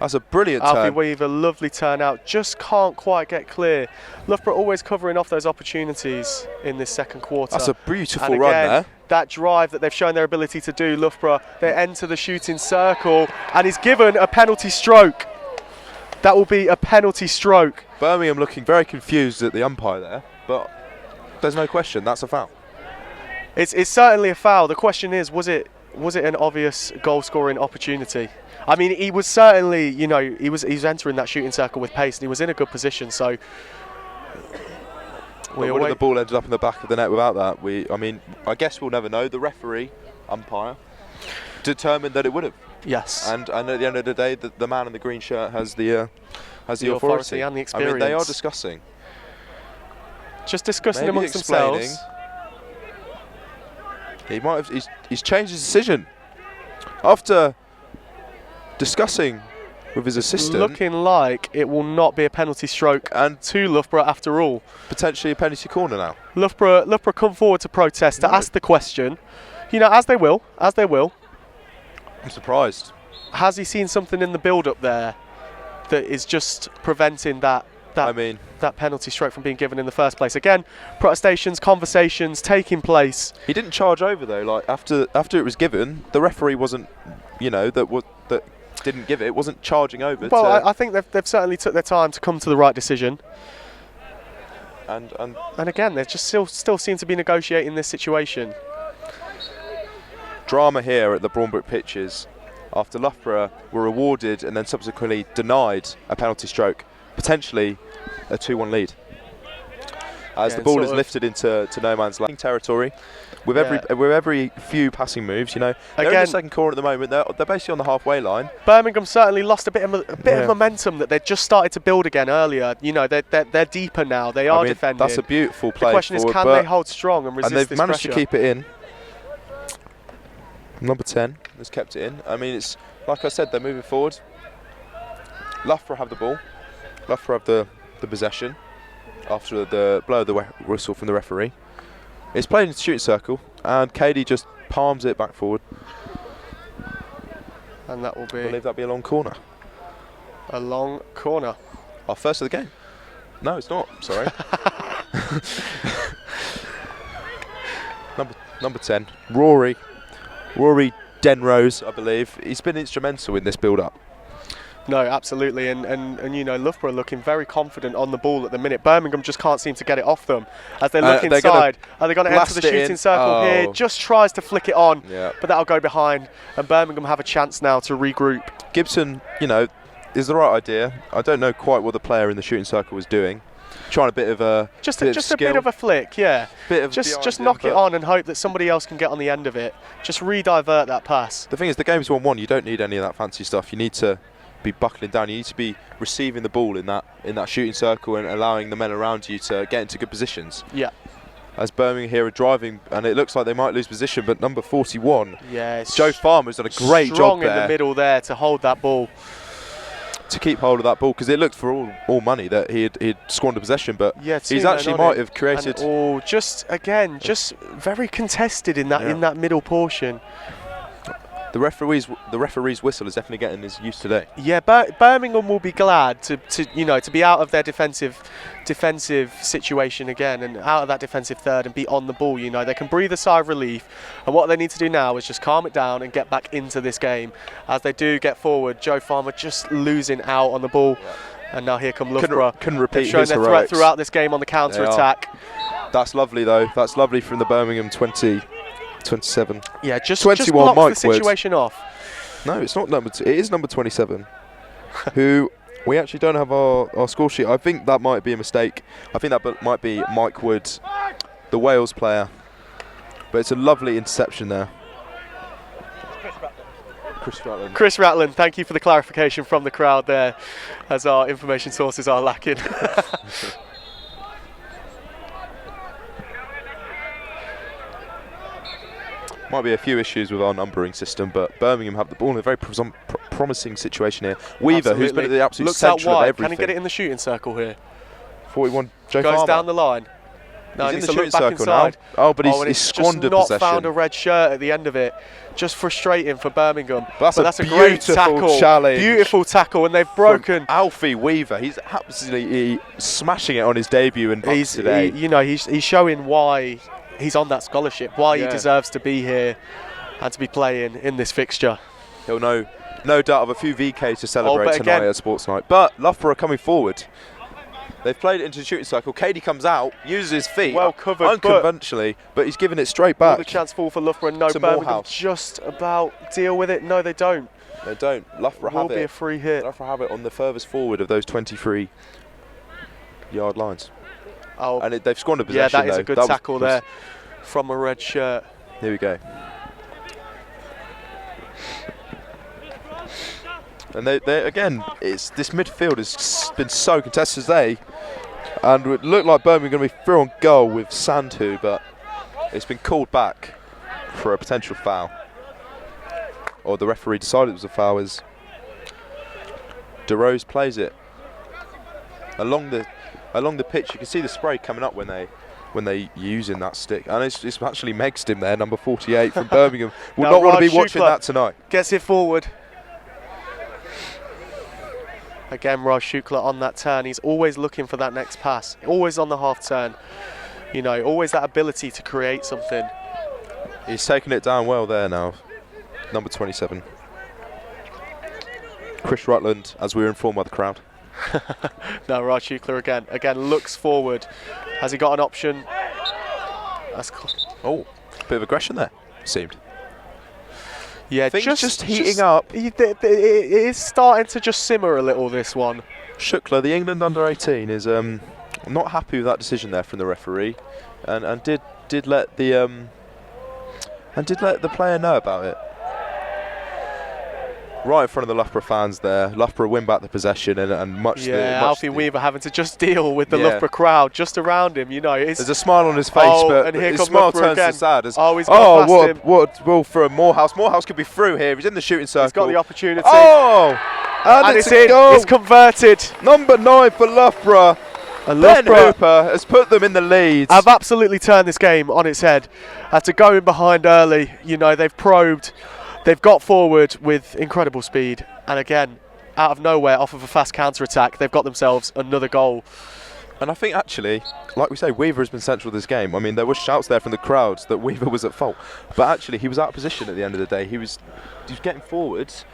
That's a brilliant turn. Alfie Weaver, lovely turn out. Just can't quite get clear. Loughborough always covering off those opportunities in this second quarter. That's a beautiful and run again, there. That drive that they've shown their ability to do, Loughborough, they enter the shooting circle, and he's given a penalty stroke. That will be a penalty stroke. Birmingham looking very confused at the umpire there, but there's no question, that's a foul. It's certainly a foul. The question is, was it an obvious goal-scoring opportunity? I mean, he was certainly, he was entering that shooting circle with pace, and he was in a good position. So, what if the ball ended up in the back of the net without that? I guess we'll never know. The referee, umpire, determined that it would have. Yes. And at the end of the day, the man in the green shirt has the authority and the experience. They are discussing. Just discussing amongst themselves. He's changed his decision after discussing with his assistant. Looking like it will not be a penalty stroke and to Loughborough after all. Potentially a penalty corner now. Loughborough come forward to protest, to ask the question. As they will. I'm surprised. Has he seen something in the build-up there that is just preventing that penalty stroke from being given in the first place? Again, protestations, conversations taking place. He didn't charge over though. Like after it was given, the referee wasn't, that didn't give it. Wasn't charging over. Well, I think they've certainly took their time to come to the right decision. And again, they just still seem to be negotiating this situation. Drama here at the Bournbrook Pitches after Loughborough were awarded and then subsequently denied a penalty stroke, potentially a 2-1 lead. As the ball is lifted into no man's land territory, with every few passing moves, they're in the second corner at the moment. They're basically on the halfway line. Birmingham certainly lost a bit of momentum that they just started to build again earlier. They're deeper now. They are defending. That's a beautiful play. The question is, can they hold strong and resist this pressure? And they've managed to keep it in. Number 10 has kept it in. It's like I said, they're moving forward. Loughborough have the ball. Loughborough have the possession after the blow of the whistle from the referee. It's played in the shooting circle, and Cady just palms it back forward. And that will be... I believe that'll be a long corner. A long corner. Our first of the game. No, it's not. Sorry. number 10, Rory Denrose, I believe. He's been instrumental in this build-up. No, absolutely, and you know, Loughborough looking very confident on the ball at the minute. Birmingham just can't seem to get it off them as they look inside. Are they going to enter the shooting circle here? Just tries to flick it on, but that'll go behind, and Birmingham have a chance now to regroup. Gibson, you know, is the right idea. I don't know quite what the player in the shooting circle was doing. Trying a bit of a just a bit of a flick, yeah. Just knock it on and hope that somebody else can get on the end of it. Just re-divert that pass. The thing is, the game's 1-1. You don't need any of that fancy stuff. You need to be buckling down. You need to be receiving the ball in that shooting circle and allowing the men around you to get into good positions. Yeah. As Birmingham here are driving, and it looks like they might lose position, but number 41, Joe Farmer's done a great job strong there. In the middle there to hold that ball. To keep hold of that ball, because it looked for all money that he'd squandered possession, but he's actually might have created. Just very contested in that middle portion. The referee's whistle is definitely getting his use today. Yeah, Birmingham will be glad to be out of their defensive situation again and out of that defensive third and be on the ball. You know, they can breathe a sigh of relief, and what they need to do now is just calm it down and get back into this game. As they do get forward, Joe Farmer just losing out on the ball, and now here come Loughborough. Couldn't repeat They've shown his their threat throughout this game on the counter attack. That's lovely though. That's lovely from the Birmingham 27. Yeah, just 21 blocks the situation off. No, it's not number 2. It is number 27, who we actually don't have our score sheet. I think that might be a mistake. I think that might be Mike Wood, the Wales player. But it's a lovely interception there. Chris Ratland, thank you for the clarification from the crowd there, as our information sources are lacking. Might be a few issues with our numbering system, but Birmingham have the ball in a very promising situation here. Weaver, who's been at the absolute centre of everything. Can he get it in the shooting circle here? 41, Joe Goes Farmer. Down the line. No, he's in the to shooting look back circle inside. now. Oh, but he's squandered just not possession. found a red shirt at the end of it. Just frustrating for Birmingham. But that's a great tackle. Challenge. Beautiful tackle, and they've broken. From Alfie Weaver, he's absolutely smashing it on his debut in BUCS today. He's showing why he's on that scholarship, why he deserves to be here and to be playing in this fixture. He'll no doubt have a few VKs to celebrate tonight at Sports Night. But Loughborough coming forward. They've played it into the shooting circle. Cady comes out, uses his feet, well covered, unconventionally, but he's giving it straight back. The chance fall for Loughborough. No, Birmingham just about deal with it. No, they don't. They don't. Loughborough have it. Will be a free hit. Loughborough have it on the furthest forward of those 23-yard lines. Oh, and they've squandered possession. Yeah, that is a good tackle there from a red shirt. Here we go. And they again, this midfield has been so contested today, and it looked like Birmingham going to be through on goal with Sandhu, but it's been called back for a potential foul, or the referee decided it was a foul. As DeRose plays it along the pitch, you can see the spray coming up when they using that stick, and it's actually Megstim there, number 48 from Birmingham. Will not want to be watching that tonight. Gets it forward. Again, Raj Shukla on that turn. He's always looking for that next pass. Always on the half turn. You know, always that ability to create something. He's taking it down well there now. Number 27. Chris Rutland, as we were informed by the crowd. No, Raj Shukla again looks forward. Has he got an option? That's oh, bit of aggression there, seemed. Yeah, just heating up. It is starting to just simmer a little, this one. Shukla, the England under-18, is not happy with that decision there from the referee, and did let the player know about it. Right in front of the Loughborough fans there. Loughborough win back the possession and much. Alfie Weaver having to just deal with the Loughborough crowd just around him. You know, there's a smile on his face, but and here his comes smile Loughborough turns again. to sad. As, he's got past him. What will for Morehouse? Morehouse could be through here. He's in the shooting circle. He's got the opportunity. Oh, and it's in. Goal. It's converted. Number 9 for Loughborough. And Ben Hooper has put them in the lead. I've absolutely turned this game on its head. After going behind early, you know, they've probed. They've got forward with incredible speed, and again, out of nowhere, off of a fast counter-attack, they've got themselves another goal. And I think actually, like we say, Weaver has been central to this game. I mean, there were shouts there from the crowds that Weaver was at fault, but actually he was out of position at the end of the day. He was getting forwards,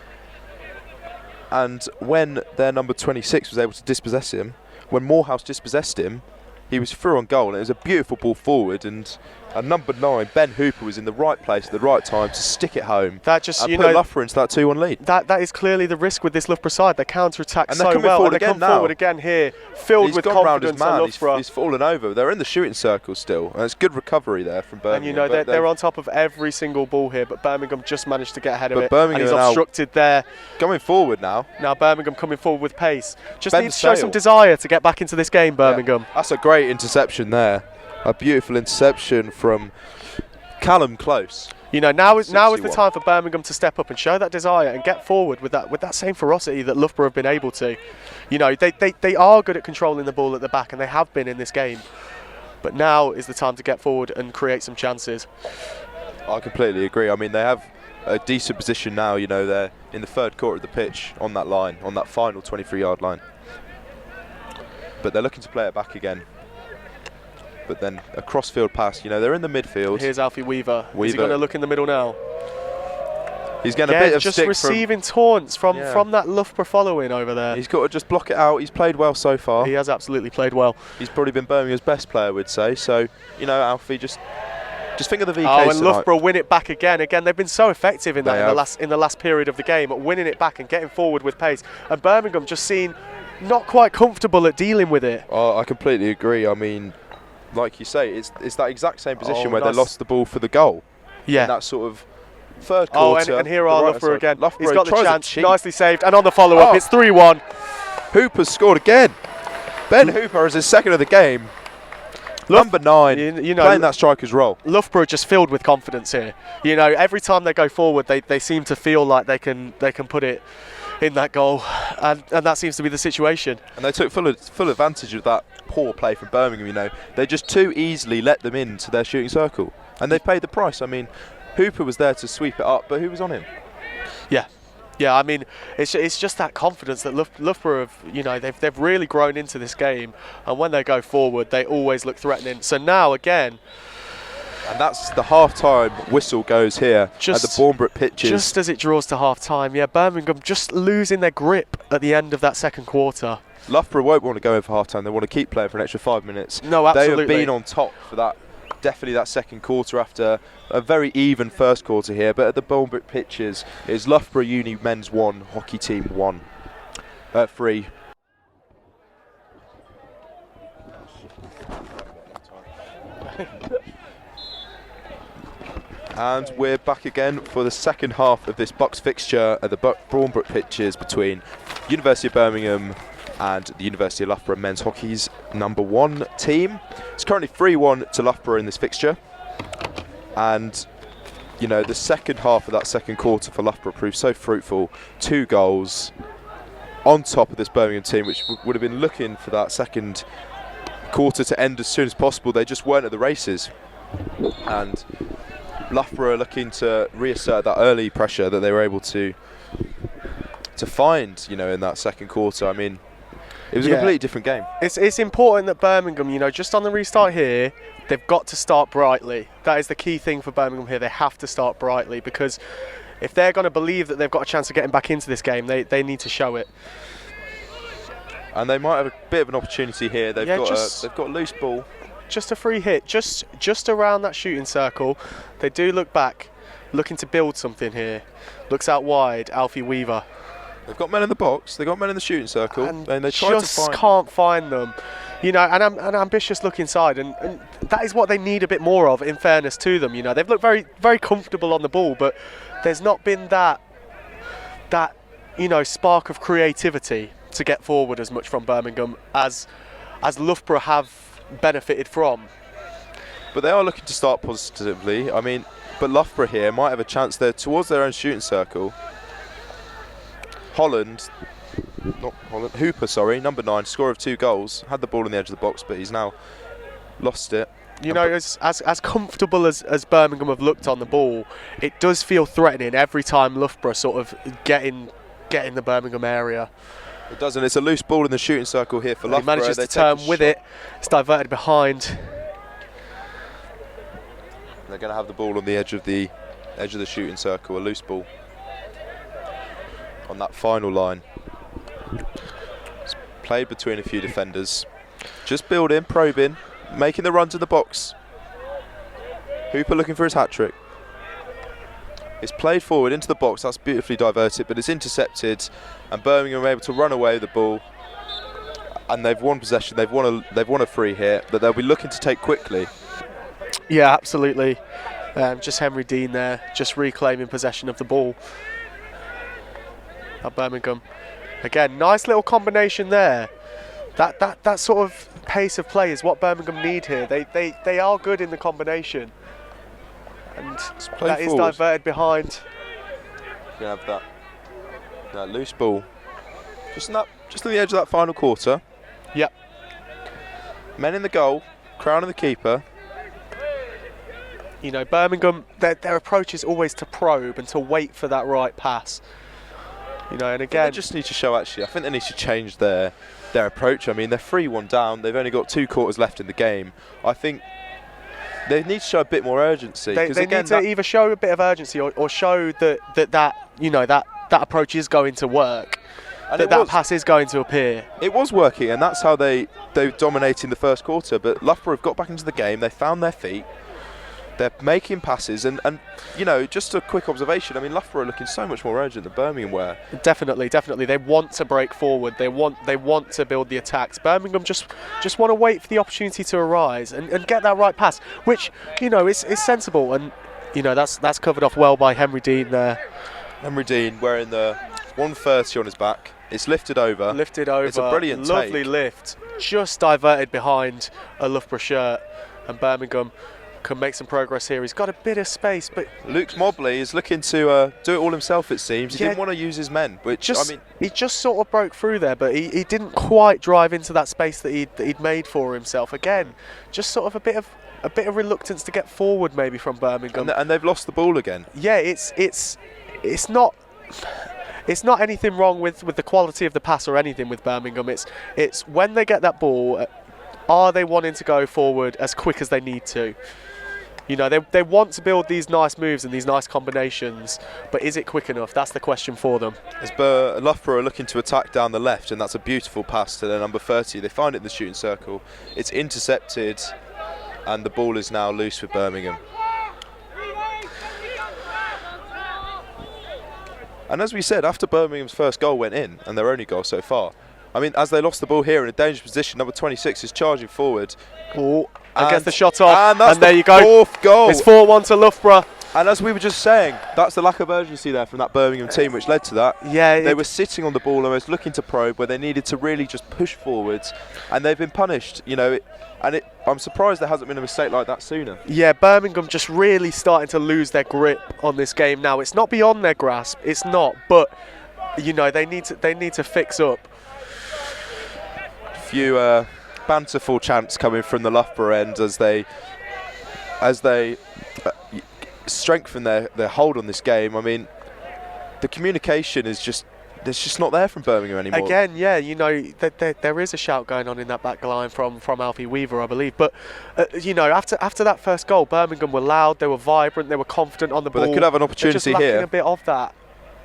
and when their number 26 was able to dispossess him, when Morehouse dispossessed him, he was through on goal, and it was a beautiful ball forward, and number 9, Ben Hooper, was in the right place at the right time to stick it home. That just, and put Loughborough into that 2-1 lead. That is clearly the risk with this Loughborough side. They counter-attack so well, and they come forward again here, filled with confidence on Loughborough. He's fallen over. They're in the shooting circle still, and it's good recovery there from Birmingham. And they're on top of every single ball here, but Birmingham just managed to get ahead of it. Birmingham and he's obstructed there. Going forward now. Now Birmingham coming forward with pace. Just need to show some desire to get back into this game, Birmingham. Yeah, that's a great interception there. A beautiful interception from Callum Close. Now is the time for Birmingham to step up and show that desire and get forward with that same ferocity that Loughborough have been able to. They are good at controlling the ball at the back, and they have been in this game. But now is the time to get forward and create some chances. I completely agree. I mean, they have a decent position now. They're in the third quarter of the pitch on that line, on that final 23-yard line. But they're looking to play it back again. But then a cross-field pass, they're in the midfield. Here's Alfie Weaver. Is he going to look in the middle now? He's getting a bit of just stick receiving taunts from that Loughborough following over there. He's got to just block it out. He's played well so far. He has absolutely played well. He's probably been Birmingham's best player, we'd say. So, Alfie, just think of the VKs and tonight. Loughborough win it back again. They've been so effective in the last period of the game at winning it back and getting forward with pace. And Birmingham just seem not quite comfortable at dealing with it. Oh, I completely agree. I mean, like you say, it's that exact same position where they lost the ball for the goal. Yeah. In that sort of third quarter. And here are Loughborough again. Loughborough He's got the chance. Cheat. Nicely saved. And on the follow-up, it's 3-1. Hooper's scored again. Ben Hooper is his second of the game. Number 9, playing that striker's role. Loughborough just filled with confidence here. Every time they go forward, they seem to feel like they can put it in that goal, and that seems to be the situation. And they took full advantage of that poor play from Birmingham. They just too easily let them into their shooting circle, and they paid the price. I mean, Hooper was there to sweep it up, but who was on him? Yeah. I mean, it's just that confidence that Loughborough have. They've really grown into this game, and when they go forward, they always look threatening. So now again. And that's the half-time whistle goes here at the Bournbrook Pitches. Just as it draws to half-time, Birmingham just losing their grip at the end of that second quarter. Loughborough won't want to go in for half-time. They want to keep playing for an extra 5 minutes. No, absolutely. They have been on top for definitely that second quarter after a very even first quarter here. But at the Bournbrook Pitches is Loughborough Uni Men's 1, Hockey Team 1. 3. And we're back again for the second half of this BUCS fixture at the Bournbrook Pitches between University of Birmingham and the University of Loughborough Men's Hockey's number 1 team. It's currently 3-1 to Loughborough in this fixture. And, the second half of that second quarter for Loughborough proved so fruitful. 2 goals on top of this Birmingham team, which would have been looking for that second quarter to end as soon as possible. They just weren't at the races. And Loughborough are looking to reassert that early pressure that they were able to find, in that second quarter. I mean, it was a completely different game. It's important that Birmingham, just on the restart here, they've got to start brightly. That is the key thing for Birmingham here. They have to start brightly, because if they're going to believe that they've got a chance of getting back into this game, they need to show it. And they might have a bit of an opportunity here. They've got a loose ball. Just a free hit, just around that shooting circle. They do look back, looking to build something here. Looks out wide, Alfie Weaver. They've got men in the box, they've got men in the shooting circle, and they can't find them. An ambitious look inside, and that is what they need a bit more of, in fairness to them. They've looked very, very comfortable on the ball, but there's not been that spark of creativity to get forward as much from Birmingham as Loughborough have benefited from. But they are looking to start positively. I mean, but Loughborough here might have a chance there towards their own shooting circle. Hooper, number 9, scorer of 2 goals, had the ball on the edge of the box, but he's now lost it. As comfortable as Birmingham have looked on the ball, it does feel threatening every time Loughborough sort of get in the Birmingham area. It doesn't. It's a loose ball in the shooting circle here for Loughborough. He manages to turn with it. It's diverted behind. They're going to have the ball on the edge of the shooting circle, a loose ball on that final line. It's played between a few defenders. Just building, probing, making the run to the box. Hooper looking for his hat-trick. It's played forward into the box. That's beautifully diverted, but it's intercepted, and Birmingham are able to run away with the ball. And they've won possession. They've won a free here that they'll be looking to take quickly. Yeah, absolutely. Just Henry Dean there, just reclaiming possession of the ball. Birmingham, again, nice little combination there. That sort of pace of play is what Birmingham need here. They are good in the combination, and that is diverted behind. You have that loose ball, just on the edge of that final quarter. Yep. Men in the goal, crowning the keeper. You know, Birmingham, their approach is always to probe and to wait for that right pass. You know, and again, they just need to show. Actually, I think they need to change their approach. I mean, they're 3-1 down. They've only got 2 quarters left in the game. I think they need to show a bit more urgency. They need to either show a bit of urgency or show that approach is going to work. And that pass is going to appear. It was working, and that's how they dominated in the first quarter. But Loughborough have got back into the game. They found their feet. They're making passes, and you know, just a quick observation. I mean, Loughborough are looking so much more urgent than Birmingham were. Definitely. They want to break forward. They want to build the attacks. Birmingham just want to wait for the opportunity to arise and get that right pass, which, you know, is sensible. And you know, that's covered off well by Henry Dean there. Henry Dean wearing the 130 on his back. It's lifted over. It's a brilliant lovely take. lift. Just diverted behind a Loughborough shirt, and Birmingham can make some progress here. He's got a bit of space, but Luke Mobley is looking to do it all himself, it seems. He didn't want to use his men, which, I mean, he just sort of broke through there, but he didn't quite drive into that space that he'd made for himself. Again, just sort of a bit of reluctance to get forward maybe from Birmingham. And they've lost the ball again. Yeah, it's not anything wrong with the quality of the pass or anything with Birmingham. It's when they get that ball, are they wanting to go forward as quick as they need to? You know, they want to build these nice moves and these nice combinations, but is it quick enough? That's the question for them. As Loughborough are looking to attack down the left, and that's a beautiful pass to their number 30. They find it in the shooting circle. It's intercepted, and the ball is now loose for Birmingham. And as we said, after Birmingham's first goal went in, and their only goal so far, I mean, as they lost the ball here in a dangerous position, number 26 is charging forward. Oh, and gets the shot off, and there you go. Fourth goal. It's 4-1 to Loughborough. And as we were just saying, that's the lack of urgency there from that Birmingham team, which led to that. Yeah, they were sitting on the ball, almost looking to probe, where they needed to really just push forwards, and they've been punished. You know, I'm surprised there hasn't been a mistake like that sooner. Yeah, Birmingham just really starting to lose their grip on this game now. It's not beyond their grasp. It's not, but you know, they need to fix up. Few banterful chants coming from the Loughborough end as they strengthen their hold on this game. I mean, the communication is just not there from Birmingham anymore. Again, yeah, you know, there is a shout going on in that back line from Alfie Weaver, I believe. But you know, after that first goal, Birmingham were loud, they were vibrant, they were confident on the ball. But they could have an opportunity here. here. A bit of that.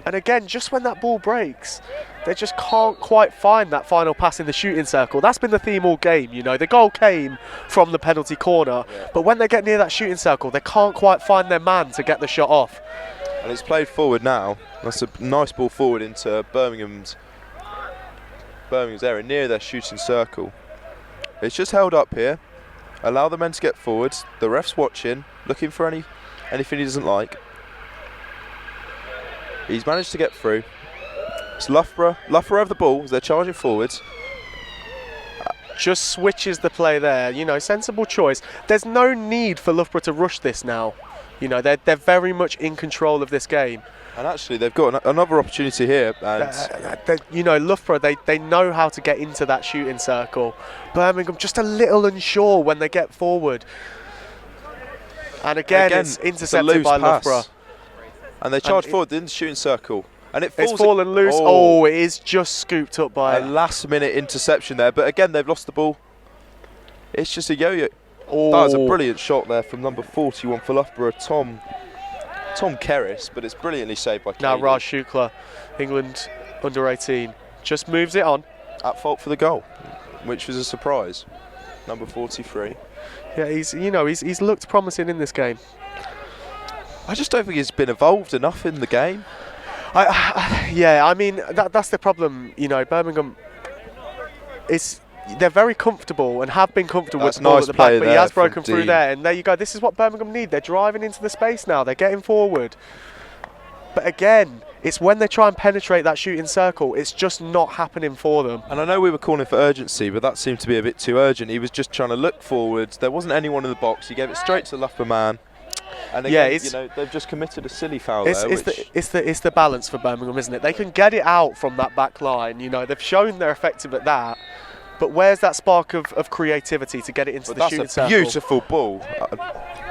And again, just when that ball breaks, they just can't quite find that final pass in the shooting circle. That's been the theme all game, you know. The goal came from the penalty corner, but when they get near that shooting circle, they can't quite find their man to get the shot off. And it's played forward now. That's a nice ball forward into Birmingham's area, near their shooting circle. It's just held up here. Allow the men to get forward. The ref's watching, looking for anything he doesn't like. He's managed to get through. It's Loughborough have the ball as they're charging forwards. Just switches the play there, you know, sensible choice. There's no need for Loughborough to rush this now. You know, they're very much in control of this game. And actually, they've got another opportunity here. And you know, Loughborough, they know how to get into that shooting circle. Birmingham just a little unsure when they get forward. And again it's intercepted by Loughborough. And they charge forward in the shooting circle. And it's fallen loose. Oh, it is just scooped up by a last-minute interception there. But again, they've lost the ball. It's just a yo-yo. Oh. That was a brilliant shot there from number 41 for Loughborough, Tom Kerris, but it's brilliantly saved by Katie. Now Raj Shukla, England under 18, just moves it on. At fault for the goal, which was a surprise. Number 43. Yeah, he's looked promising in this game. I just don't think he's been involved enough in the game. I mean that's the problem. Birmingham they're very comfortable and have been comfortable with the ball at the back, but he has broken through there. And there you go. This is what Birmingham need. They're driving into the space now. They're getting forward. But again, it's when they try and penetrate that shooting circle, it's just not happening for them. And I know we were calling for urgency, but that seemed to be a bit too urgent. He was just trying to look forwards. There wasn't anyone in the box. He gave it straight to the Loughborough man. And again, they've just committed a silly foul there. It's the balance for Birmingham, isn't it? They can get it out from that back line. They've shown they're effective at that. But where's that spark of creativity to get it into the shooting circle? That's a beautiful ball.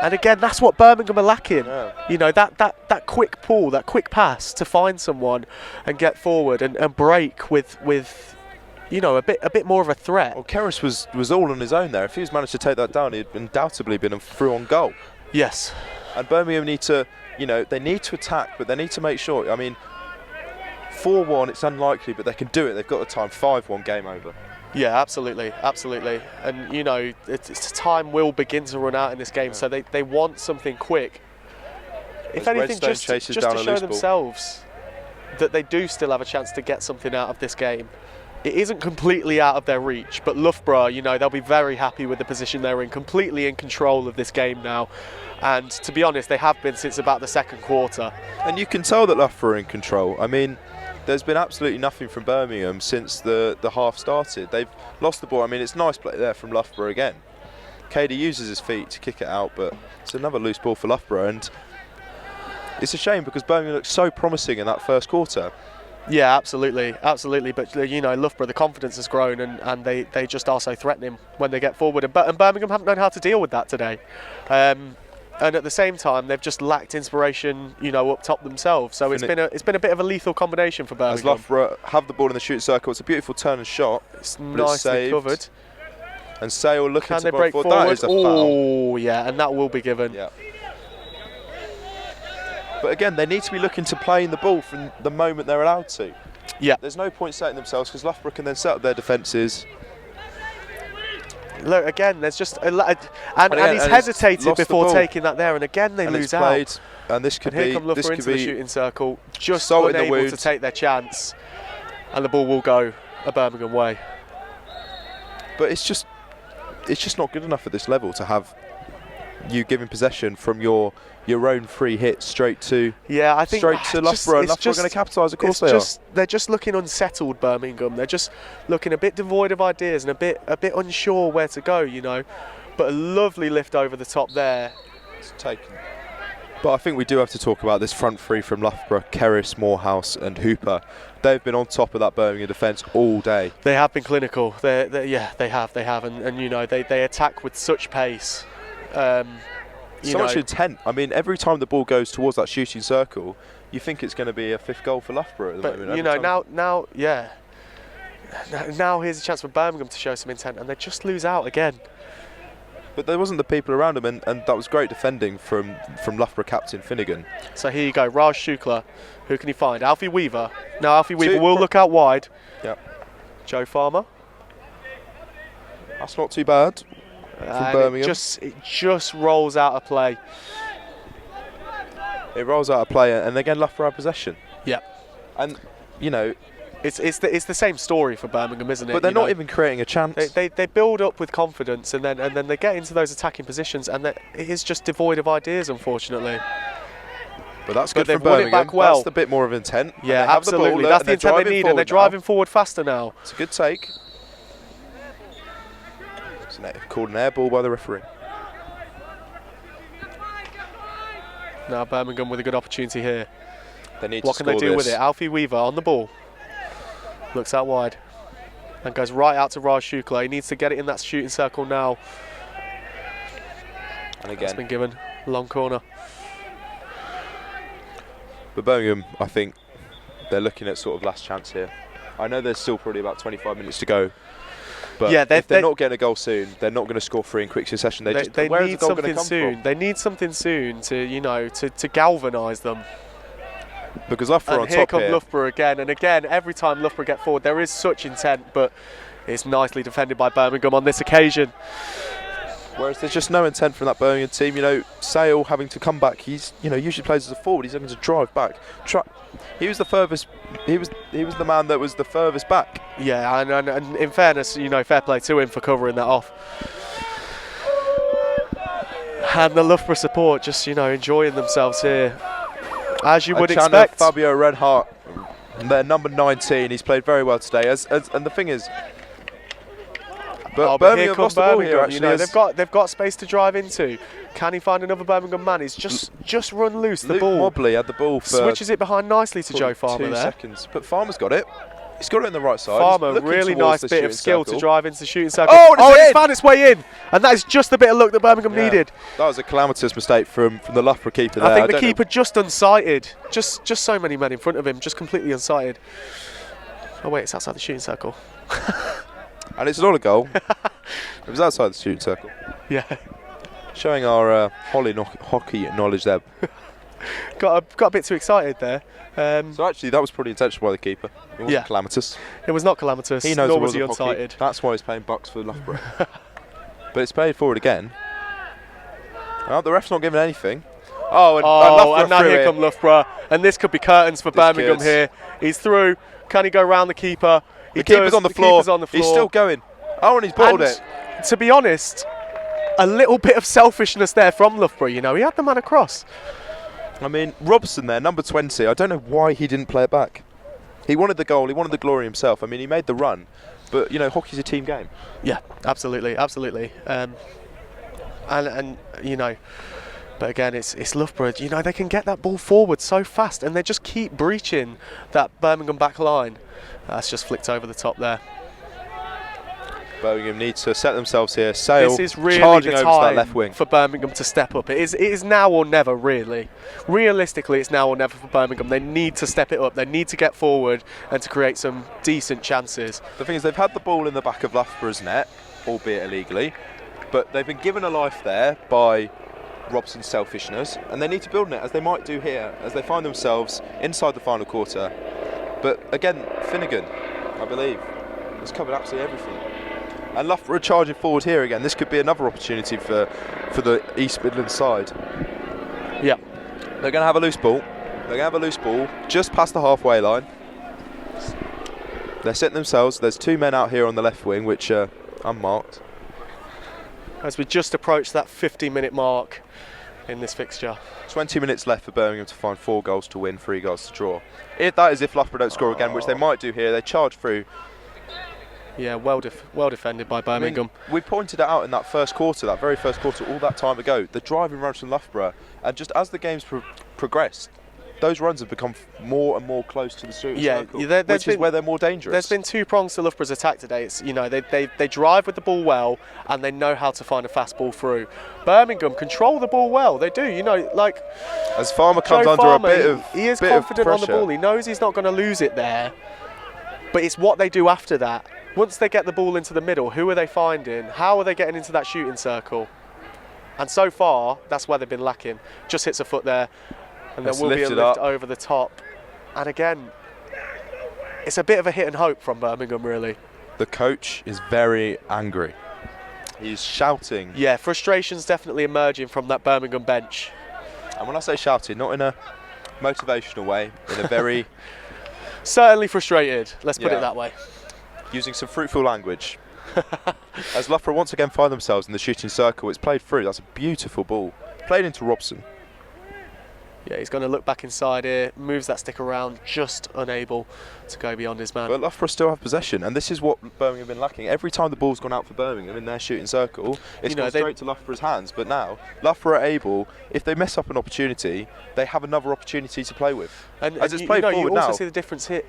And again, that's what Birmingham are lacking. Yeah. That quick pull, that quick pass to find someone and get forward and break with a bit more of a threat. Well, Kerris was all on his own there. If he's managed to take that down, he'd undoubtedly been through on goal. Yes. And Birmingham need to, they need to attack, but they need to make sure. I mean, 4-1, it's unlikely, but they can do it. They've got the time. 5-1, game over. Yeah, absolutely. And it's time will begin to run out in this game, so they want something quick. If anything, just to show themselves that they do still have a chance to get something out of this game. It isn't completely out of their reach, but Loughborough, they'll be very happy with the position they're in, completely in control of this game now. And to be honest, they have been since about the second quarter. And you can tell that Loughborough are in control. I mean, there's been absolutely nothing from Birmingham since the half started. They've lost the ball. I mean, it's nice play there from Loughborough again. Cady uses his feet to kick it out, but it's another loose ball for Loughborough. And it's a shame because Birmingham looked so promising in that first quarter. Yeah, absolutely. But Loughborough, the confidence has grown, and they just are so threatening when they get forward. And Birmingham haven't known how to deal with that today. And at the same time, they've just lacked inspiration, up top themselves. So it's been a bit of a lethal combination for Birmingham. As Loughborough have the ball in the shooting circle, it's a beautiful turn and shot. It's nicely covered. And Sale looking to break forward. That is a foul. Oh, yeah, and that will be given. Yeah. But again, they need to be looking to playing the ball from the moment they're allowed to. Yeah. There's no point setting themselves because Loughborough can then set up their defences. Look, again, there's just and he's hesitated before taking that there, and again they lose out. And this could here be come Loughborough into the shooting circle, just unable to take their chance, and the ball will go a Birmingham way. But it's just not good enough at this level to have you giving possession from your own free hit straight to Loughborough. And Loughborough are going to capitalise. Of course they are. They're just looking unsettled, Birmingham. They're just looking a bit devoid of ideas and a bit unsure where to go. But a lovely lift over the top there. It's taken. But I think we do have to talk about this front three from Loughborough: Kerris, Morehouse, and Hooper. They've been on top of that Birmingham defence all day. They have been clinical. They have, and they attack with such pace. So much intent. I mean, every time the ball goes towards that shooting circle, you think it's going to be a fifth goal for Loughborough at the moment. Now here's a chance for Birmingham to show some intent, and they just lose out again. But there wasn't the people around him, and that was great defending from Loughborough captain Finnegan. So here you go, Raj Shukla. Who can he find? Alfie Weaver. Now Alfie Weaver will look out wide. Yep. Joe Farmer. That's not too bad. From Birmingham. It just rolls out of play. It rolls out of play, and again Loughborough have possession. Yeah. And it's the same story for Birmingham, isn't it? But they're not even creating a chance. They build up with confidence, and then they get into those attacking positions, and it is just devoid of ideas, unfortunately. But that's good for Birmingham. Won it back well. That's the bit more of intent. Yeah, absolutely. That's the intent they need, and they're driving forward faster now. It's a good take. Called an air ball by the referee. Now Birmingham with a good opportunity here. They need what to can they do this. with it? Alfie Weaver on the ball. Looks out wide. And goes right out to Raj Shukla. He needs to get it in that shooting circle now. And again. It's been given. Long corner. But Birmingham, I think, they're looking at sort of last chance here. I know there's still probably about 25 minutes to go. But yeah, if they're not getting a goal soon, they're not going to score 3 in quick succession. They need something soon. They need something soon to galvanise them. Because Loughborough on top here. Here come Loughborough again, and again, every time Loughborough get forward, there is such intent, but it's nicely defended by Birmingham on this occasion. Whereas there's just no intent from that Birmingham team. Sale having to come back. He's usually plays as a forward. He's looking to drive back. He was the furthest. He was the man that was the furthest back. Yeah, and in fairness, fair play to him for covering that off. And the Loughborough support just enjoying themselves here, as you would expect. Fabio Reinhardt, their number 19. He's played very well today. And the thing is. But Birmingham lost the ball here, actually. They've got space to drive into. Can he find another Birmingham man? He's just run loose the Luke ball. Mobley had the ball for switches it behind nicely to Joe Farmer 2 there. seconds. But Farmer's got it. He's got it in the right side. Farmer, really nice bit of skill to drive into the shooting circle. Oh, it's found its way in, and that is just the bit of luck that Birmingham needed. That was a calamitous mistake from the Loughborough keeper there. I think the keeper just unsighted. Just so many men in front of him, just completely unsighted. Oh wait, it's outside the shooting circle. And it's not a goal. It was outside the shooting circle. Yeah. Showing our hockey knowledge there. Got a bit too excited there. So actually, that was probably intentional by the keeper. It wasn't calamitous. It was not calamitous. He knows nor the was rules he of hockey. unsighted. That's why he's playing BUCS for Loughborough. But it's played forward again. Oh, the ref's not giving anything. And now here come Loughborough, and this could be curtains for Birmingham here. He's through. Can he go round the keeper? The keeper's on the floor. He's still going. Oh, and he's bottled it. To be honest, a little bit of selfishness there from Loughborough. He had the man across. I mean, Robson there, number 20. I don't know why he didn't play it back. He wanted the goal. He wanted the glory himself. I mean, he made the run. But, hockey's a team game. Yeah, absolutely. And but again, it's Loughborough. They can get that ball forward so fast, and they just keep breaching that Birmingham back line. That's just flicked over the top there. Birmingham need to set themselves here. Sale this is really charging the over time to that left wing for Birmingham to step up. It is now or never, really. Realistically, it's now or never for Birmingham. They need to step it up. They need to get forward and to create some decent chances. The thing is, they've had the ball in the back of Loughborough's net, albeit illegally, but they've been given a life there by Robson's selfishness, and they need to build on it, as they might do here, as they find themselves inside the final quarter. But again, Finnegan, I believe, has covered absolutely everything. And Loughborough charging forward here again. This could be another opportunity for the East Midlands side. Yeah. They're going to have a loose ball. Just past the halfway line. They're setting themselves. There's 2 men out here on the left wing, which are unmarked. As we just approach that 50-minute mark in this fixture. 20 minutes left for Birmingham to find 4 goals to win, 3 goals to draw. That is if Loughborough don't score again, which they might do here. They charge through. Yeah, well defended by Birmingham. I mean, we pointed it out in that first quarter, that very first quarter, all that time ago. The driving runs from Loughborough, and just as the game's progressed, those runs have become more and more close to the shooting circle, which is where they're more dangerous. There's been 2 prongs to Loughborough's attack today. It's, they drive with the ball well, and they know how to find a fast ball through. Birmingham control the ball well. They do. As Farmer comes Joe under Farmer, a bit of he is bit confident of on the ball. He knows he's not going to lose it there, but it's what they do after that. Once they get the ball into the middle, who are they finding? How are they getting into that shooting circle? And so far, that's where they've been lacking. Just hits a foot there, and there will be a lift over the top. And again, it's a bit of a hit and hope from Birmingham, really. The coach is very angry. He's shouting. Yeah, frustration's definitely emerging from that Birmingham bench. And when I say shouting, not in a motivational way, in a very... Certainly frustrated, let's put it that way. Using some fruitful language. As Loughborough once again find themselves in the shooting circle, it's played through. That's a beautiful ball. Played into Robson. Yeah, he's going to look back inside here, moves that stick around, just unable to go beyond his man. But Loughborough still have possession, and this is what Birmingham have been lacking. Every time the ball's gone out for Birmingham in their shooting circle, it's gone straight to Loughborough's hands. But now, Loughborough are able, if they mess up an opportunity, they have another opportunity to play with. And as it's played forward you also now, see the difference here.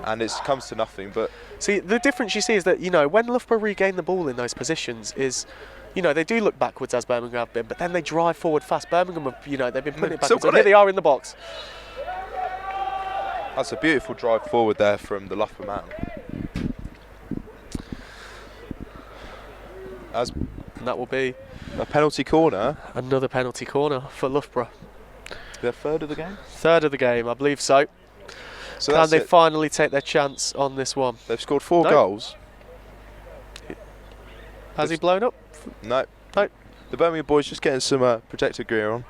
And it comes to nothing. But see, the difference you see is that, when Loughborough regain the ball in those positions is, they do look backwards as Birmingham have been, but then they drive forward fast. Birmingham have, they've been putting it backwards. And here they are in the box. That's a beautiful drive forward there from the Loughborough man. As And that will be a penalty corner. another penalty corner for Loughborough. Their third of the game. Third of the game, I believe so. So Can that's they it. finally take their chance on this one? They've scored 4 No. goals. Has he blown up? No. No. The Birmingham boys just getting some protective gear on,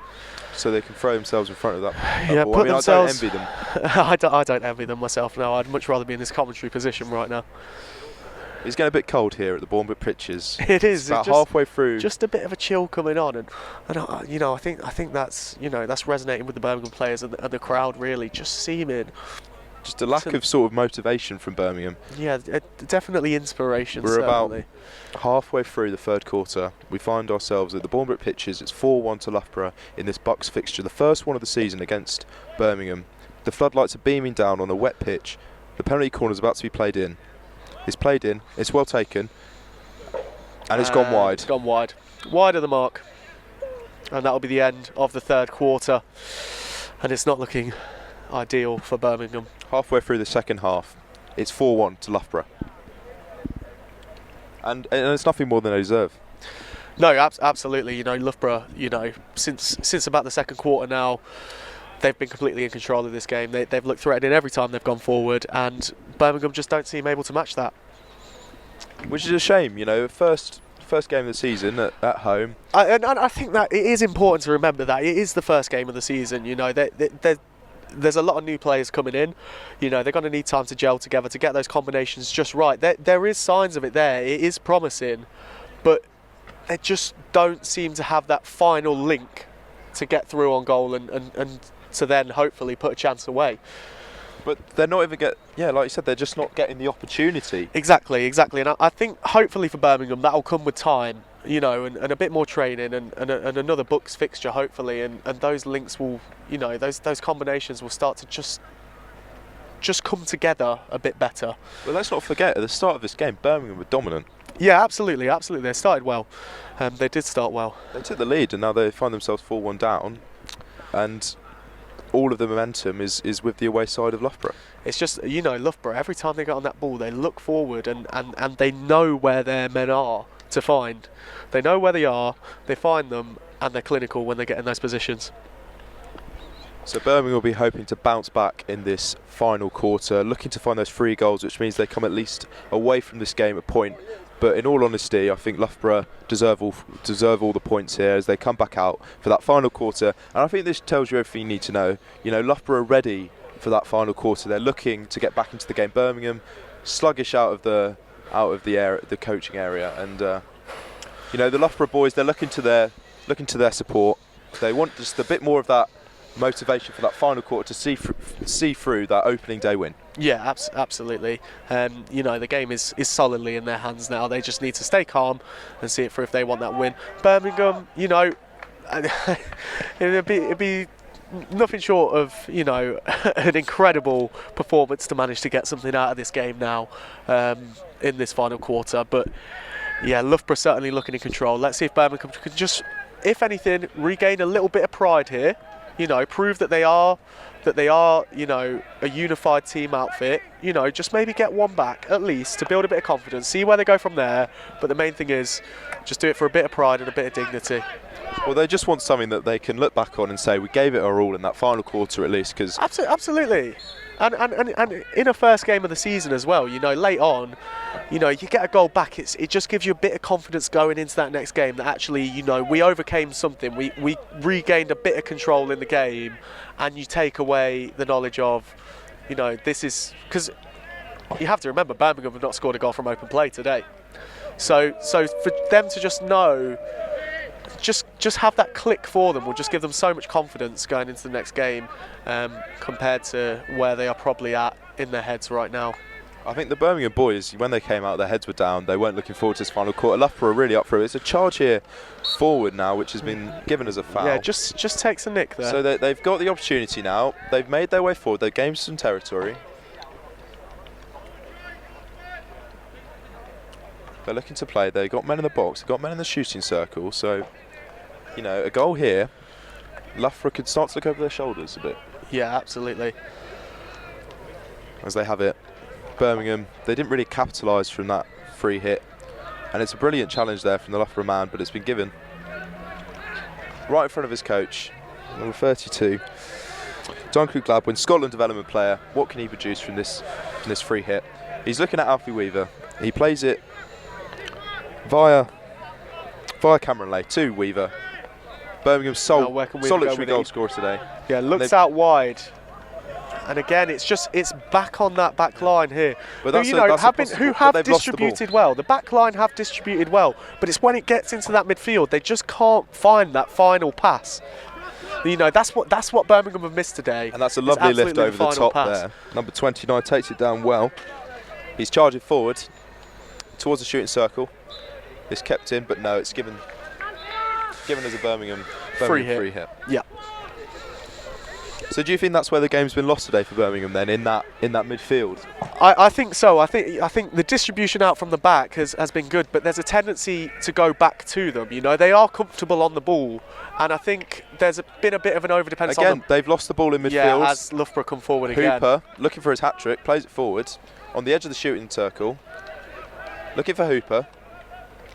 so they can throw themselves in front of that. Yeah, ball. put I mean, themselves. I don't envy them. I don't envy them myself. No, I'd much rather be in this commentary position right now. It's getting a bit cold here at the Bournbrook Pitches. It is. It's about just, halfway through. Just a bit of a chill coming on, and I think that's that's resonating with the Birmingham players and the crowd really just seeming. Just a lack of sort of motivation from Birmingham. Yeah, definitely inspiration. We're certainly. about halfway through the third quarter. We find ourselves at the Bournbrook Pitches. It's 4-1 to Loughborough in this BUCS fixture, the first one of the season against Birmingham. The floodlights are beaming down on a wet pitch. The penalty corner is about to be played in. It's played in. It's well taken, and it's gone wide. It's gone wide. Wide of the mark, and that will be the end of the third quarter. And it's not looking ideal for Birmingham. Halfway through the second half, it's 4-1 to Loughborough, and it's nothing more than they deserve. No, absolutely. Loughborough. Since about the second quarter now, they've been completely in control of this game. They've looked threatening every time they've gone forward, and Birmingham just don't seem able to match that. Which is a shame, First game of the season at home. And I think that it is important to remember that it is the first game of the season. There's a lot of new players coming in. They're going to need time to gel together to get those combinations just right. There is signs of it there. It is promising, but they just don't seem to have that final link to get through on goal and to then hopefully put a chance away. But they're not even like you said, they're just not getting the opportunity. Exactly. And I think hopefully for Birmingham that'll come with time, and a bit more training and another BUCS fixture hopefully, and those links will, those combinations will start to just come together a bit better. Well, let's not forget, at the start of this game, Birmingham were dominant. Yeah, absolutely. They started well. They did start well. They took the lead, and now they find themselves 4-1 down, and all of the momentum is with the away side of Loughborough. It's just, Loughborough, every time they get on that ball, they look forward and they know where their men are to find. They know where they are, they find them, and they're clinical when they get in those positions. So Birmingham will be hoping to bounce back in this final quarter, looking to find those 3 goals, which means they come at least away from this game a point. But in all honesty, I think Loughborough deserve all the points here as they come back out for that final quarter. And I think this tells you everything you need to know. Loughborough are ready for that final quarter. They're looking to get back into the game. Birmingham sluggish out of the coaching area, and the Loughborough boys, they're looking to their support. They want just a bit more of that motivation for that final quarter to see through that opening day win. Yeah, absolutely. The game is solidly in their hands now. They just need to stay calm and see it through if they want that win. Birmingham, it'd be nothing short of an incredible performance to manage to get something out of this game now in this final quarter. But yeah, Loughborough certainly looking in control. Let's see if Birmingham can just, if anything, regain a little bit of pride here. Prove that they are, a unified team outfit. Just maybe get one back at least to build a bit of confidence. See where they go from there. But the main thing is just do it for a bit of pride and a bit of dignity. Well, they just want something that they can look back on and say we gave it our all in that final quarter at least. Because absolutely. And in a first game of the season as well, late on, you get a goal back, it just gives you a bit of confidence going into that next game that actually, we overcame something, we regained a bit of control in the game, and you take away the knowledge of, this is, because you have to remember Birmingham have not scored a goal from open play today. So for them to just know, just have that click for them will just give them so much confidence going into the next game compared to where they are probably at in their heads right now. I think the Birmingham boys, when they came out, their heads were down. They weren't looking forward to this final quarter. Loughborough are really up for it. It's a charge here forward now, which has been given as a foul. Yeah, just takes a nick there. So they've got the opportunity now. They've made their way forward. They've gained some territory. They're looking to play. They've got men in the box. They've got men in the shooting circle. So, a goal here, Loughborough could start to look over their shoulders a bit. Yeah, absolutely. as they have it. Birmingham, they didn't really capitalise from that free hit, and it's a brilliant challenge there from the Loughborough man, but it's been given right in front of his coach, number 32, Duncan Gladwin, Scotland development player. What can he produce from this free hit? He's looking at Alfie Weaver. He plays it via Cameron Lay to Weaver. Birmingham's solitary goal scorer today. Yeah, looks out wide. And again, it's back on that back line here. But who have distributed well. The back line have distributed well, but it's when it gets into that midfield, they just can't find that final pass. That's what Birmingham have missed today. And that's a lovely lift over the top there. Number 29 takes it down well. He's charging forward towards the shooting circle. It's kept in, but no, it's given as a Birmingham free hit. Yeah. So do you think that's where the game's been lost today for Birmingham then, in that midfield? I think so. I think the distribution out from the back has been good, but there's a tendency to go back to them. They are comfortable on the ball, and I think there's been a bit of an overdependence on them. Again, they've lost the ball in midfield. Yeah, as Loughborough come forward again. Hooper, looking for his hat-trick, plays it forward, on the edge of the shooting circle. Looking for Hooper.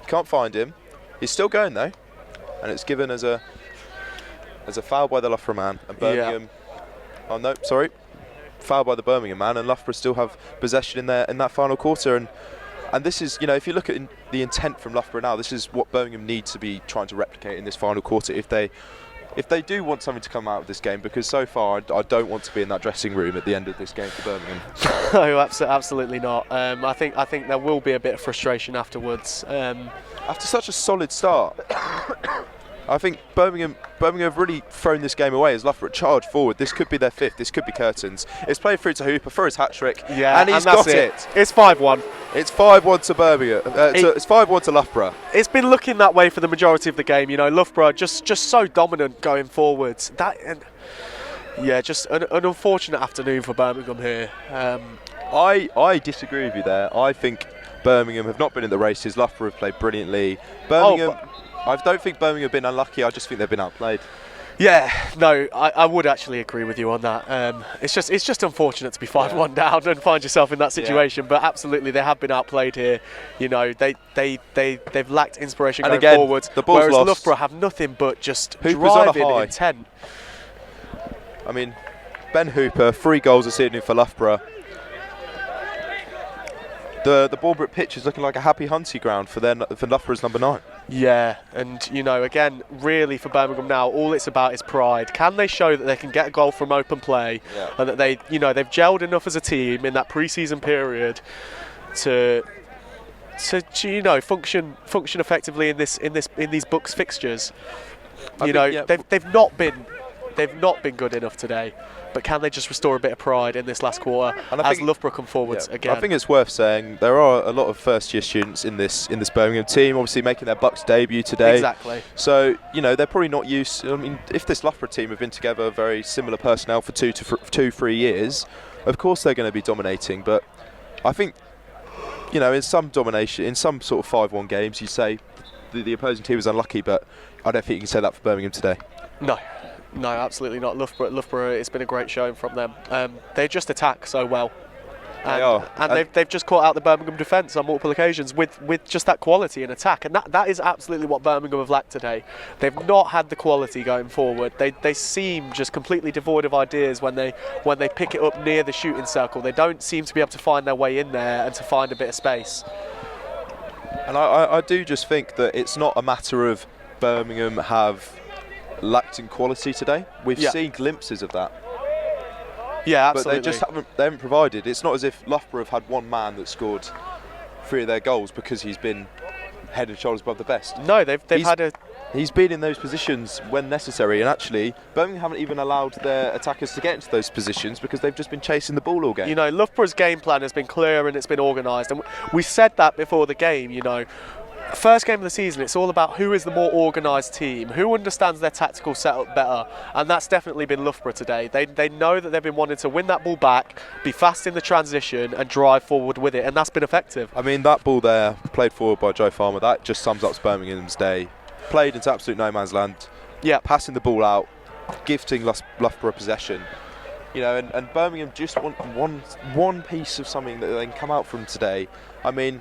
Can't find him. He's still going though, and it's given as a foul by the Loughborough man, and Birmingham. Yeah. Oh no, sorry. Foul by the Birmingham man, and Loughborough still have possession in that final quarter. And this is, if you look at the intent from Loughborough now, this is what Birmingham needs to be trying to replicate in this final quarter if they do want something to come out of this game, because so far I don't want to be in that dressing room at the end of this game for Birmingham. No, absolutely not. I think there will be a bit of frustration afterwards. After such a solid start. I think Birmingham have really thrown this game away as Loughborough charge forward. This could be their fifth. This could be Curtin's. It's played through to Hooper for his hat-trick. Yeah, and he's got it. It's 5-1. It's 5-1 to Birmingham. It's 5-1 to Loughborough. It's been looking that way for the majority of the game. Loughborough just so dominant going forwards. Just an unfortunate afternoon for Birmingham here. I disagree with you there. I think Birmingham have not been in the races. Loughborough have played brilliantly. I don't think Birmingham have been unlucky. I just think they've been outplayed. Yeah, no, I would actually agree with you on that. It's just unfortunate to be 5-1 down and find yourself in that situation. But absolutely, they have been outplayed here. They've lacked inspiration going forward. The ball's whereas lost. Loughborough have nothing but just Hooper's driving on a high. intent. I mean, Ben Hooper, 3 goals this evening for Loughborough. The Bournbrook Pitches looking like a happy hunting ground for Loughborough's number 9. Yeah, and again, really for Birmingham now, all it's about is pride. Can they show that they can get a goal from open play, and that they've gelled enough as a team in that pre-season period to function effectively in these BUCS fixtures? They've not been good enough today. But can they just restore a bit of pride in this last quarter as Loughborough come forwards again? I think it's worth saying there are a lot of first-year students in this Birmingham team, obviously making their BUCS debut today. Exactly. So they're probably not used. I mean, if this Loughborough team have been together, very similar personnel for 2-3 years, of course they're going to be dominating. But I think in some domination, in some sort of 5-1 games, you say the opposing team was unlucky, but I don't think you can say that for Birmingham today. No, absolutely not. Loughborough, it's been a great showing from them. They just attack so well. And they've just caught out the Birmingham defence on multiple occasions with just that quality in attack. And that is absolutely what Birmingham have lacked today. They've not had the quality going forward. They seem just completely devoid of ideas when they pick it up near the shooting circle. They don't seem to be able to find their way in there and to find a bit of space. And I do just think that it's not a matter of Birmingham have lacked in quality today. We've seen glimpses of that. Yeah, absolutely. But they just haven't provided. It's not as if Loughborough have had one man that scored 3 of their goals because he's been head and shoulders above the best. No, he's been in those positions when necessary, and actually Birmingham haven't even allowed their attackers to get into those positions because they've just been chasing the ball all game. Loughborough's game plan has been clear and it's been organised, and we said that before the game. First game of the season, it's all about who is the more organised team, who understands their tactical setup better, and that's definitely been Loughborough today. They know that they've been wanting to win that ball back, be fast in the transition and drive forward with it, and that's been effective. I mean, that ball there, played forward by Joe Farmer, that just sums up Birmingham's day. Played into absolute no man's land, passing the ball out, gifting Loughborough possession. You know, and Birmingham just want one piece of something that they can come out from today. I mean,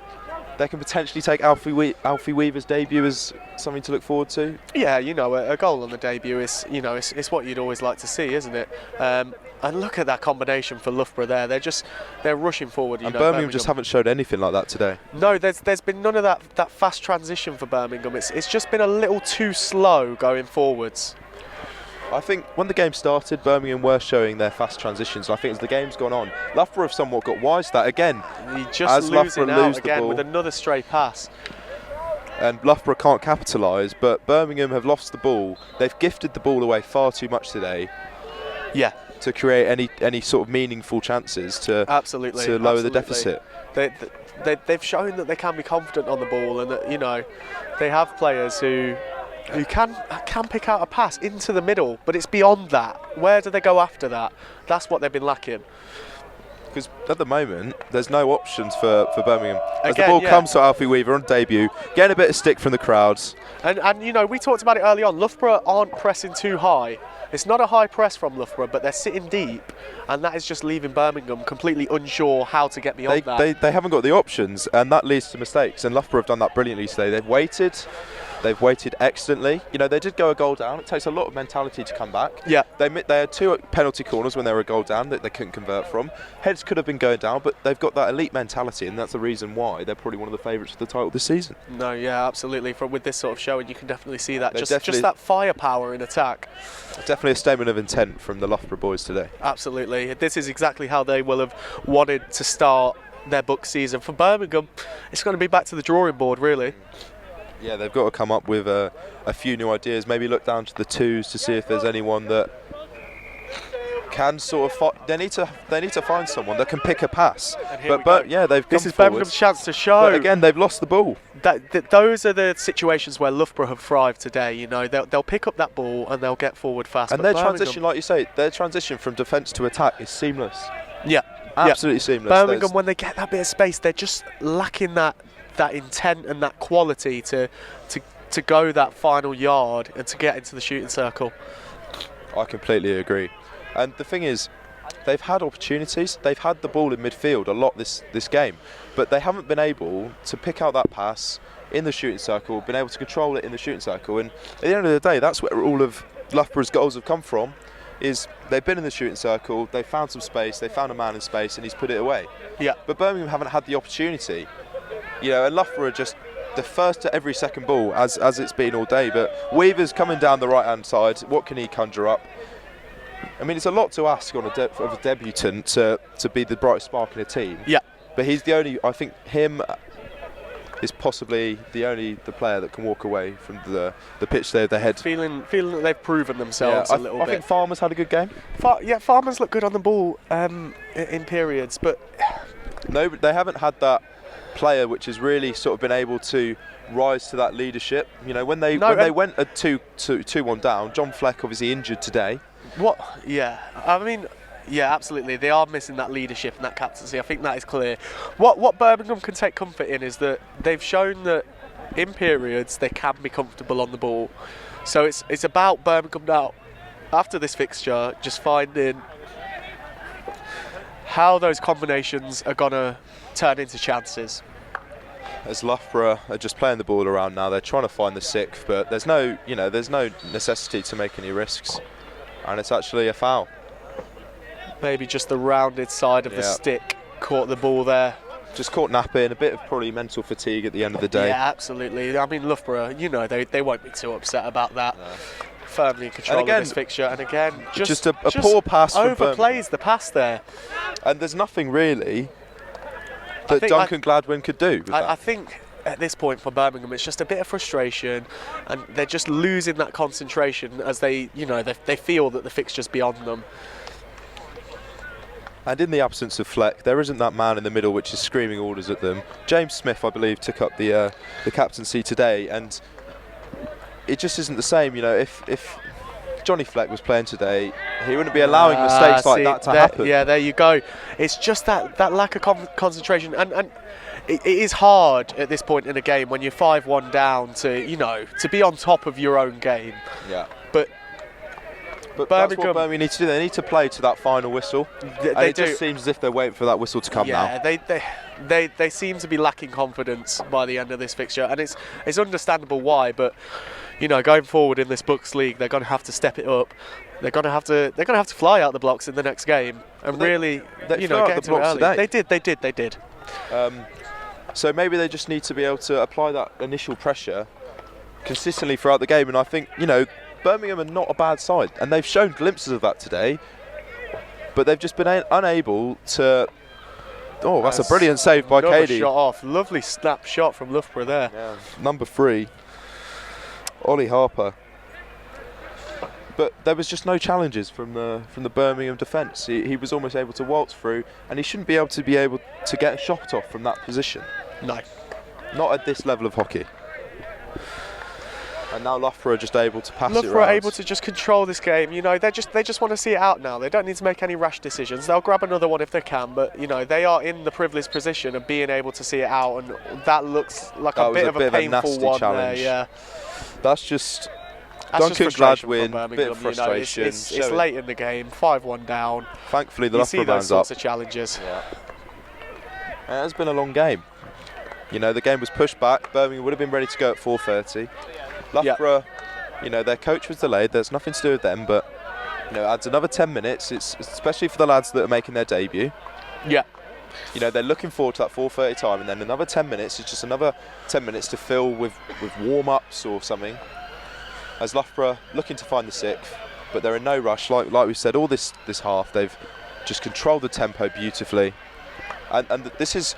they can potentially take Alfie Weaver's debut as something to look forward to. Yeah, you know, a goal on the debut is, you know, it's what you'd always like to see, isn't it? And look at that combination for Loughborough there. They're rushing forward. And Birmingham just haven't showed anything like that today. No, there's been none of that fast transition for Birmingham. It's just been a little too slow going forwards. I think when the game started, Birmingham were showing their fast transitions. I think as the game's gone on, Loughborough have somewhat got wise to that again. He just losing out again with another stray pass. And Loughborough can't capitalise, but Birmingham have lost the ball. They've gifted the ball away far too much today. Yeah. To create any sort of meaningful chances to lower the deficit. They've shown that they can be confident on the ball, and that, you know, they have players who can pick out a pass into the middle, but it's beyond that. Where do they go after that? That's what they've been lacking. Because at the moment, there's no options for Birmingham. As the ball comes to Alfie Weaver on debut, getting a bit of stick from the crowds. And you know, we talked about it early on. Loughborough aren't pressing too high. It's not a high press from Loughborough, but they're sitting deep, and that is just leaving Birmingham completely unsure how to get beyond that. They haven't got the options, and that leads to mistakes. And Loughborough have done that brilliantly today. They've waited excellently. You know, they did go a goal down. It takes a lot of mentality to come back. Yeah. They had 2 penalty corners when they were a goal down that they couldn't convert from. Heads could have been going down, but they've got that elite mentality, and that's the reason why they're probably one of the favourites for the title this season. No, yeah, absolutely. With this sort of showing, you can definitely see that. Just that firepower in attack. Definitely a statement of intent from the Loughborough boys today. Absolutely. This is exactly how they will have wanted to start their BUCS season. For Birmingham, it's going to be back to the drawing board, really. Yeah, they've got to come up with a few new ideas. Maybe look down to the twos to see if there's anyone that can sort of. They need to find someone that can pick a pass. But yeah, they've. This is Birmingham's chance to show. But again, they've lost the ball. Those are the situations where Loughborough have thrived today. You know, they'll pick up that ball and they'll get forward fast. And their transition, like you say, their transition from defence to attack is seamless. Yeah, absolutely seamless. Birmingham, when they get that bit of space, they're just lacking that intent and that quality to go that final yard and to get into the shooting circle. I completely agree. And the thing is, they've had opportunities. They've had the ball in midfield a lot this game, but they haven't been able to pick out that pass in the shooting circle, been able to control it in the shooting circle. And at the end of the day, that's where all of Loughborough's goals have come from. Is they've been in the shooting circle, they found some space, they found a man in space, and he's put it away. Yeah. But Birmingham haven't had the opportunity. You know, and Loughborough are just the first to every second ball, as it's been all day. But Weaver's coming down the right-hand side. What can he conjure up? I mean, it's a lot to ask on of a debutant to be the brightest spark in a team. Yeah. But he's the only. I think him is possibly the player that can walk away from the pitch there with their head. Feeling that they've proven themselves a little bit. I think Farmer's had a good game. Farmer's looked good on the ball in periods, but no, they haven't had that player which has really sort of been able to rise to that leadership. You know, when they went a 2-1 down, John Fleck obviously injured today. What? Yeah, I mean, yeah, absolutely. They are missing that leadership and that captaincy. I think that is clear. What Birmingham can take comfort in is that they've shown that in periods they can be comfortable on the ball. So it's about Birmingham now, after this fixture, just finding how those combinations are gonna turn into chances. As Loughborough are just playing the ball around now, they're trying to find the sixth, but there's no necessity to make any risks, and it's actually a foul. Maybe just the rounded side of the stick caught the ball there. Just caught napping, a bit of probably mental fatigue at the end of the day. Yeah, absolutely. I mean, Loughborough, you know, they won't be too upset about that. No. Firmly in control of this fixture, and again, just a poor pass from Birmingham. Overplays the pass there. And there's nothing really that Duncan Gladwin could do with that. I think at this point for Birmingham, it's just a bit of frustration, and they're just losing that concentration as they feel that the fixture's beyond them. And in the absence of Fleck, there isn't that man in the middle which is screaming orders at them. James Smith, I believe, took up the captaincy today, and it just isn't the same. You know, if Johnny Fleck was playing today, he wouldn't be allowing mistakes like that to happen. Yeah, there you go. It's just that lack of concentration, and it is hard at this point in a game when you're 5-1 down to be on top of your own game. Yeah. But But that's what Birmingham need to do. They need to play to that final whistle. It just seems as if they're waiting for that whistle to come now. Yeah, they seem to be lacking confidence by the end of this fixture, and it's understandable why. But going forward in this BUCS league, they're going to have to step it up. They're going to have to fly out the blocks in the next game and really get into it early. They did. So maybe they just need to be able to apply that initial pressure consistently throughout the game, and I think Birmingham are not a bad side, and they've shown glimpses of that today, but they've just been unable to. Oh, that's a brilliant save by Cady. Shot off, lovely snap shot from Loughborough there. Yeah. Number 3, Ollie Harper. But there was just no challenges from the Birmingham defence. He was almost able to waltz through, and he shouldn't be able to get a shot off from that position. No, not at this level of hockey. And now Loughborough are just able to pass it around. Loughborough are able to just control this game. They just want to see it out now. They don't need to make any rash decisions. They'll grab another one if they can, but they are in the privileged position of being able to see it out, and that looks like a bit of a painful one challenge. there. Yeah, that's just Duncan Gladwin, bit of frustration. It's late in the game, 5-1 down. Thankfully, the Loughborough man's up. You see those sorts of challenges. Yeah. It has been a long game. The game was pushed back. Birmingham would have been ready to go at 4:30. Loughborough, their coach was delayed. There's nothing to do with them, but adds another 10 minutes. It's especially for the lads that are making their debut. Yeah. They're looking forward to that 4:30 time, and then another 10 minutes. It's just another 10 minutes to fill with warm-ups or something. As Loughborough looking to find the 6th, but they're in no rush. Like we said, all this half, they've just controlled the tempo beautifully, and this is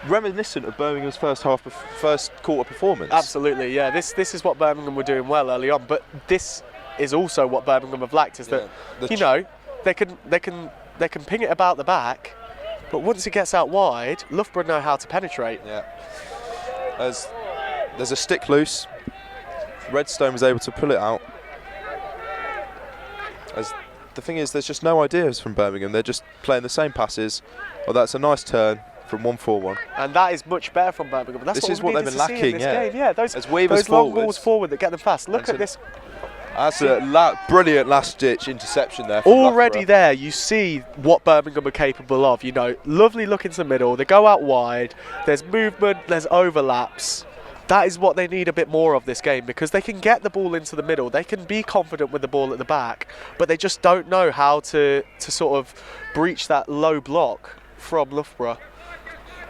reminiscent of Birmingham's first quarter performance. Absolutely, yeah. This is what Birmingham were doing well early on, but this is also what Birmingham have lacked. Is that they can ping it about the back, but once it gets out wide, Loughborough know how to penetrate. Yeah. As there's a stick loose, Redstone was able to pull it out. As the thing is, there's just no ideas from Birmingham. They're just playing the same passes. Oh, that's a nice turn from 1-4-1. And that is much better from Birmingham. This is what they've been lacking, those long balls forward that get them fast. Look at this. That's a brilliant last-ditch interception there. Already there, you see what Birmingham are capable of. Lovely look into the middle. They go out wide. There's movement. There's overlaps. That is what they need a bit more of this game, because they can get the ball into the middle. They can be confident with the ball at the back, but they just don't know how to sort of breach that low block from Loughborough.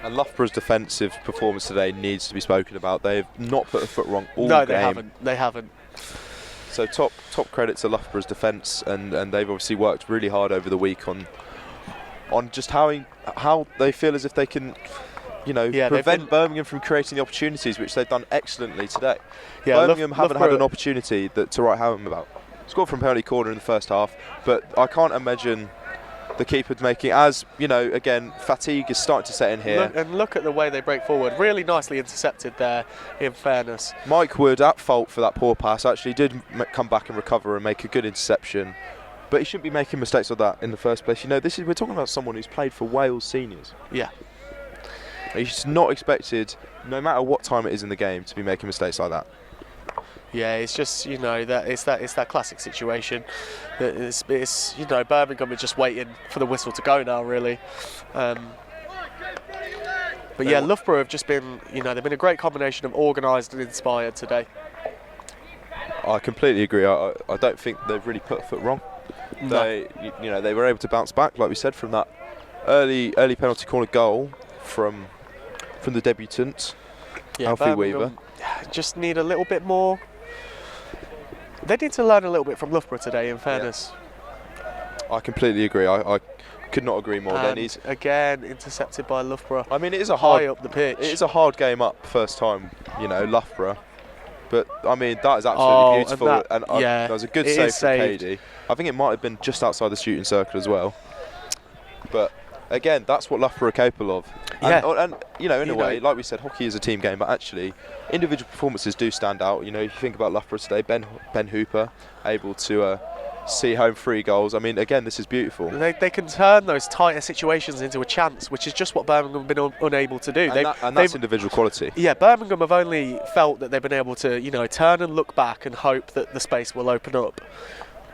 And Loughborough's defensive performance today needs to be spoken about. They've not put a foot wrong all game. No, they haven't. So top credit to Loughborough's defence, and they've obviously worked really hard over the week on just how they feel as if they can prevent Birmingham from creating the opportunities, which they've done excellently today. Yeah, Birmingham haven't had an opportunity to write home about. Scored from penalty corner in the first half, but I can't imagine the keeper making, again, fatigue is starting to set in here. Look at the way they break forward. Really nicely intercepted there, in fairness. Mike Wood, at fault for that poor pass, actually did come back and recover and make a good interception. But he shouldn't be making mistakes like that in the first place. We're talking about someone who's played for Wales seniors. Yeah. He's not expected, no matter what time it is in the game, to be making mistakes like that. Yeah, it's just that it's that classic situation. It's Birmingham are just waiting for the whistle to go now, really. But yeah, Loughborough have just been they've been a great combination of organised and inspired today. I completely agree. I don't think they've really put a foot wrong. No. They were able to bounce back, like we said, from that early penalty corner goal from the debutant, Alfie Weaver. Just need a little bit more. They need to learn a little bit from Loughborough today, in fairness. Yeah. I completely agree. I could not agree more. And again, intercepted by Loughborough. I mean, it is a high up the pitch. It is a hard game up first time, Loughborough. But I mean, that is absolutely beautiful. That was a good save from Cady. I think it might have been just outside the shooting circle as well. But again, that's what Loughborough are capable of. And in a way, like we said, hockey is a team game, but actually, individual performances do stand out. You think about Loughborough today, Ben Hooper, able to see home 3 goals. I mean, again, this is beautiful. They can turn those tighter situations into a chance, which is just what Birmingham have been unable to do. And that's individual quality. Yeah, Birmingham have only felt that they've been able to, turn and look back and hope that the space will open up.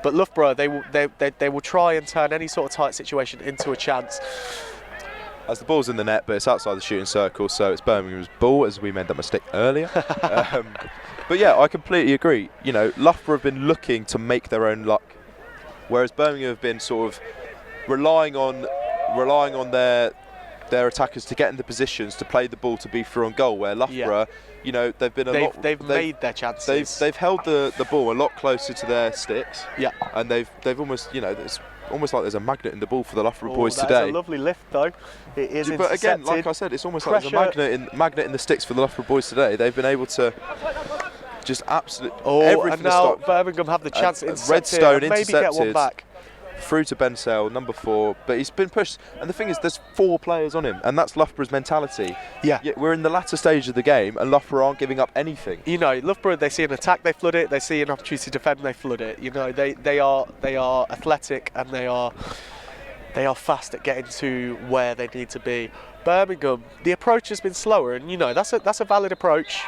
But Loughborough, they will try and turn any sort of tight situation into a chance. As the ball's in the net, but it's outside the shooting circle, so it's Birmingham's ball, as we made that mistake earlier. But yeah, I completely agree. You know, Loughborough have been looking to make their own luck, whereas Birmingham have been sort of relying on their attackers to get into positions to play the ball to be through on goal. Where Loughborough, you know, they've made their chances. They've held the ball a lot closer to their sticks. Yeah, and they've almost, you know, it's almost like there's a magnet in the ball for the Loughborough boys that today. Is a lovely lift though. It is. But again, like I said, it's almost like there's a magnet in the sticks for the Loughborough boys today. They've been able to just absolutely everything. And now Birmingham have the chance to intercept Redstone maybe get one back. Through to Ben Sale, number 4, but he's been pushed. And the thing is, there's 4 players on him, and that's Loughborough's mentality. Yeah. Yet we're in the latter stage of the game, and Loughborough aren't giving up anything. You know, Loughborough, they see an attack, they flood it. They see an opportunity to defend, they flood it. You know, they are athletic, and they are fast at getting to where they need to be. Birmingham, the approach has been slower, and you know that's a valid approach.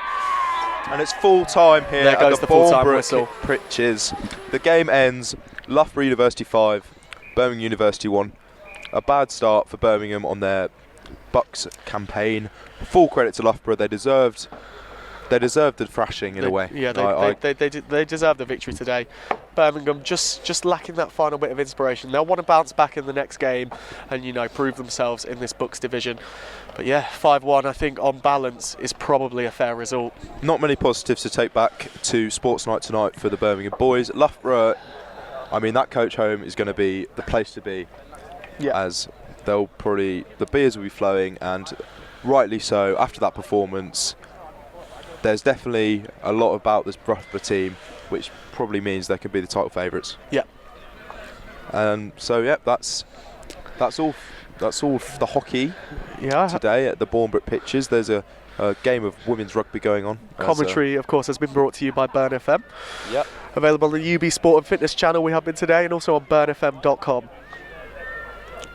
And it's full time here there goes at the full-time Bournbrook whistle. Pitches. The game ends. Loughborough University 5, Birmingham University 1. A bad start for Birmingham on their BUCS campaign. Full credit to Loughborough. They deserved the thrashing in a way. Yeah, they deserve the victory today. Birmingham just lacking that final bit of inspiration. They'll want to bounce back in the next game and, you know, prove themselves in this BUCS division. But yeah, 5-1 I think on balance is probably a fair result. Not many positives to take back to Sports Night tonight for the Birmingham boys. Loughborough, I mean, that coach home is going to be the place to be. Yeah. As the beers will be flowing, and rightly so after that performance. There's definitely a lot about this Loughborough team, which probably means they could be the title favourites. Yeah. And so yeah, that's all. That's all for the hockey today at the Bournbrook Pitches. There's a game of women's rugby going on. Commentary, of course, has been brought to you by Burn FM. Yep. Available on the UB Sport and Fitness channel we have been today, and also on burnfm.com.